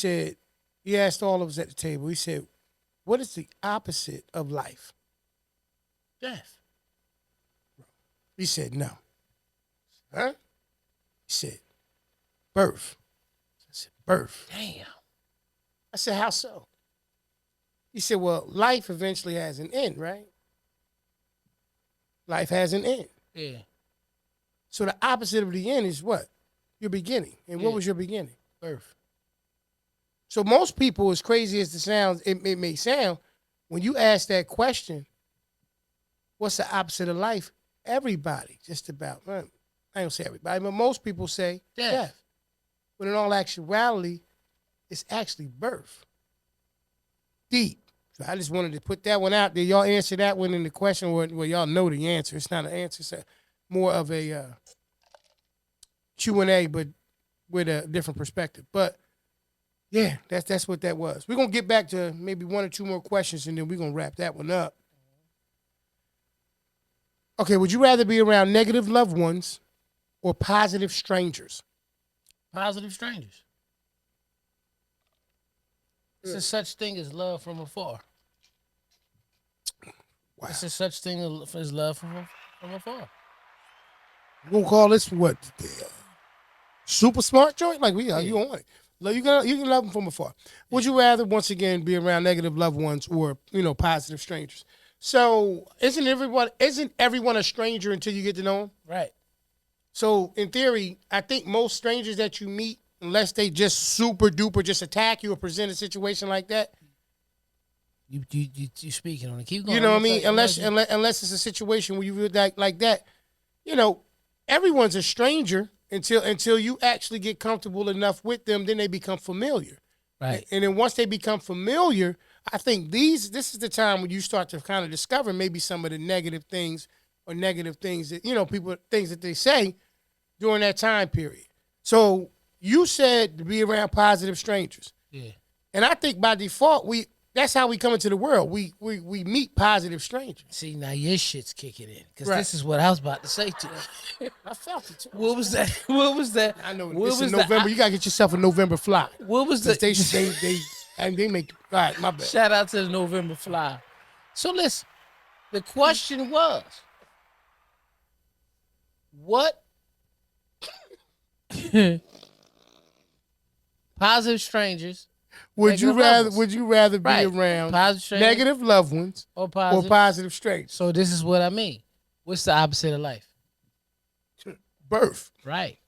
he asked all of us at the table, he said, what is the opposite of life? Death. He said, no. Huh? He said, birth. I said, birth. Damn. I said, how so? He said, well, life eventually has an end, right? Life has an end. Yeah. So the opposite of the end is what? Your beginning. And what was your beginning? Birth. So most people, as crazy as it may sound, when you ask that question, what's the opposite of life? Everybody, just about, I don't say everybody, but most people say death. But in all actuality, it's actually birth. Deep. So I just wanted to put that one out there. Y'all answer that one in the question where y'all know the answer. It's not an answer. It's more of a Q&A, but with a different perspective. But yeah, that's what that was. We're going to get back to maybe one or two more questions, and then we're going to wrap that one up. Okay, would you rather be around negative loved ones or positive strangers? Positive strangers. There's a such thing as love from afar. Wow. There's a such thing as love from afar. We're going to call this what? Super smart joint? Like, you on it. You can love them from afar. Would you rather, once again, be around negative loved ones or, positive strangers? So isn't everyone a stranger until you get to know them? Right. So in theory, I think most strangers that you meet, unless they just super duper just attack you or present a situation like that. You speaking on it. Keep going. You know what I mean? Unless it's a situation where you feel like that, everyone's a stranger until you actually get comfortable enough with them, then they become familiar. Right. And then once they become familiar, I think this is the time when you start to kind of discover maybe some of the negative things that, things that they say during that time period. So you said to be around positive strangers. Yeah. And I think by default, that's how we come into the world. We meet positive strangers. See, now your shit's kicking in. Because this is what I was about to say to you. I felt it too. What was that? I know. It's in November. You got to get yourself a November fly. What was that? They make, all right, my bad. Shout out to the November fly. So listen, the question was, what positive strangers would you rather be around negative loved ones or positive strangers? So this is what I mean. What's the opposite of life? Birth. Right.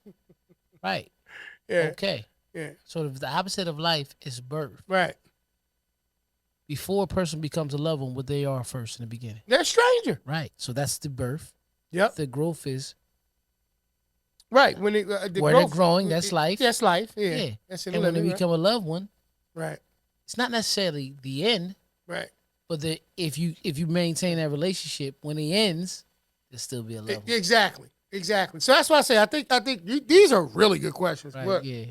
Yeah. Okay. Yeah. So the opposite of life is birth. Right. Before a person becomes a loved one, what they are first in the beginning. They're a stranger. Right. So that's the birth. Yep. The growth is. Right. When they're growing, that's life. That's life. Yeah. That's and when they become a loved one, right. It's not necessarily the end. Right. But if you maintain that relationship, when it ends, there'll still be a loved one. Exactly. So that's why I say I think these are really good questions. Right. Yeah.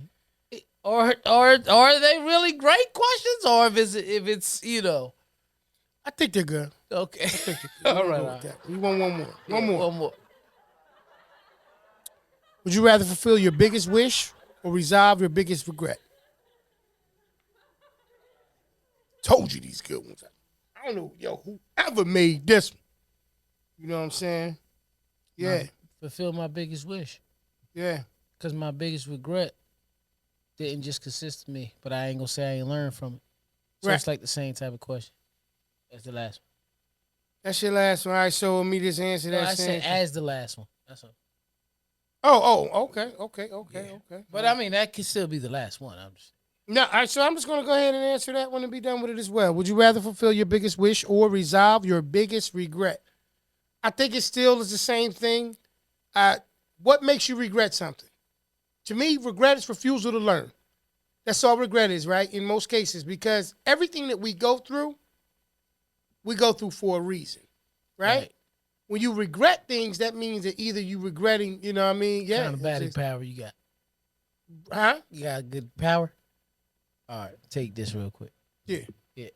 Or are they really great questions, or if it's I think they're good. Okay. I think they're good. All right. You want one more? One more. Would you rather fulfill your biggest wish or resolve your biggest regret? Told you these good ones. I don't know, whoever made this one. You know what I'm saying? Yeah. Fulfill my biggest wish. Yeah. Because my biggest regret didn't just consist of me, but I ain't gonna say I ain't learned from it. So It's like the same type of question. That's the last one. That's your last one. All right, so let me just answer that. I said as the last one. That's all. Okay. But I mean, that could still be the last one. No, all right, so I'm just going to go ahead and answer that one and be done with it as well. Would you rather fulfill your biggest wish or resolve your biggest regret? I think it still is the same thing. What makes you regret something? To me, regret is refusal to learn. That's all regret is, right? In most cases, because everything that we go through for a reason, right? When you regret things, that means that either you regretting, you know what I mean? Yeah. What kind of batting power you got? Huh? You got good power? All right, take this real quick. Yeah. Yeah.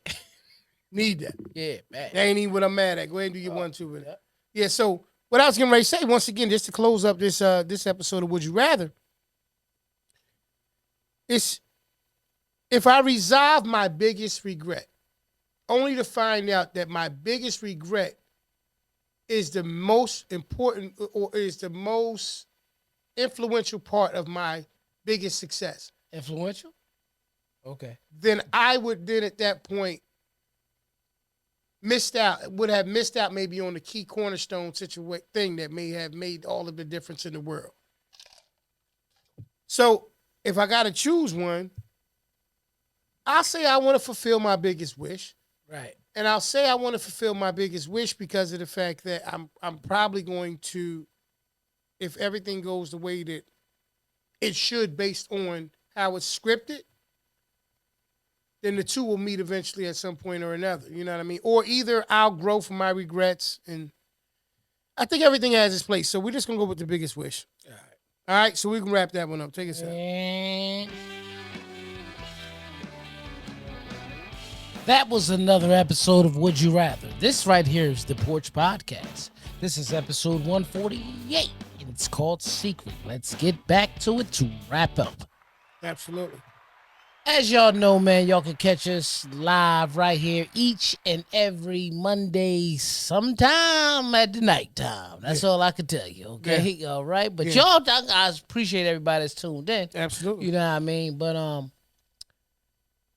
Need that. Yeah, man. That ain't even what I'm mad at. Go ahead and do your 1-2 with it. Yeah, so what I was getting ready to say, once again, just to close up this this episode of Would You Rather, it's if I resolve my biggest regret, only to find out that my biggest regret is the most important or is the most influential part of my biggest success. Influential? Okay. Then I would then at that point would have missed out maybe on the key cornerstone thing that may have made all of the difference in the world. So if I got to choose one, I'll say I want to fulfill my biggest wish. Right. And I'll say I want to fulfill my biggest wish because of the fact that I'm probably going to, if everything goes the way that it should based on how it's scripted, then the two will meet eventually at some point or another. You know what I mean? Or either I'll grow from my regrets, and I think everything has its place. So we're just going to go with the biggest wish. All right. All right, so we can wrap that one up. Take us out. That was another episode of Would You Rather. This right here is the Porch Podcast. This is episode 148, and it's called Secret. Let's get back to it to wrap up. Absolutely. As y'all know, man, y'all can catch us live right here each and every Monday sometime at the nighttime. That's all I can tell you, okay? Yeah. All right? But y'all, I appreciate everybody that's tuned in. Absolutely. You know what I mean? But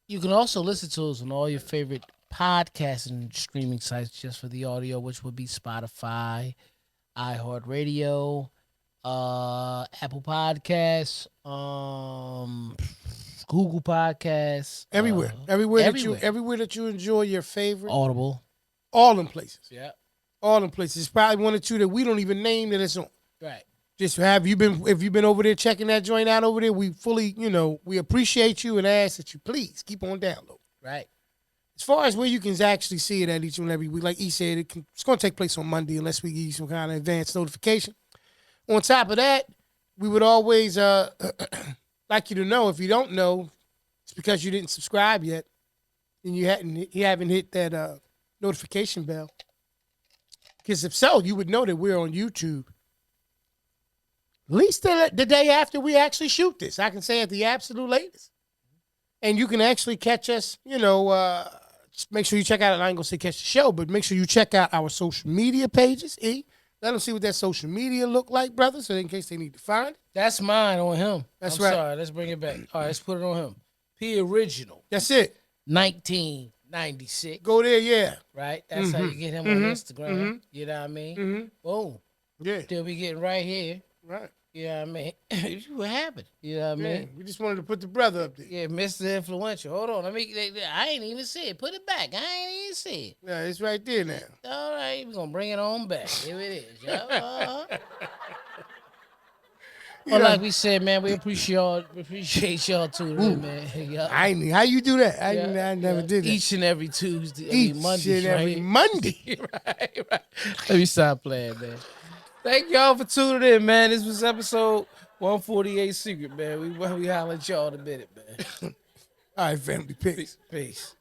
you can also listen to us on all your favorite podcasting streaming sites just for the audio, which would be Spotify, iHeartRadio, Apple Podcasts, Google Podcasts, everywhere that you enjoy your favorite, Audible, all them places. Yeah, all them places. Probably one or two that we don't even name that it's on. Right. Just if you've been over there checking that joint out over there, we fully, we appreciate you and ask that you please keep on download. Right. As far as where you can actually see it at each and every week, like he said, it's going to take place on Monday unless we give you some kind of advance notification. On top of that, we would always like you to know, if you don't know, it's because you didn't subscribe yet and you haven't hit that notification bell. Because if so, you would know that we're on YouTube. At least the day after we actually shoot this. I can say at the absolute latest. And you can actually catch us, just make sure you check out, I ain't going to say catch the show, but make sure you check out our social media pages, Let them see what that social media look like, brother, so in case they need to find it. That's mine on him. That's I'm right. Sorry, let's bring it back. All right, let's put it on him. P Original. That's it. 1996. Go there, yeah. Right? That's how you get him on Instagram. You know what I mean? Boom. Yeah. Still be getting right here. Right. You know what I mean? What happened? You know what I mean? We just wanted to put the brother up there. Yeah, Mr. Influential. Hold on. I ain't even see it. Put it back. I ain't even see it. Yeah, it's right there now. All right. We're going to bring it on back. Here it is. Y'all. Well, like we said, man, we appreciate y'all tuning in, man. How you do that? I never did that. Each and every Tuesday, every Monday. Right. Let me stop playing, man. Thank y'all for tuning in, man. This was episode 148 Secret, man. We holler at y'all in a minute, man. All right, family. Peace. Peace.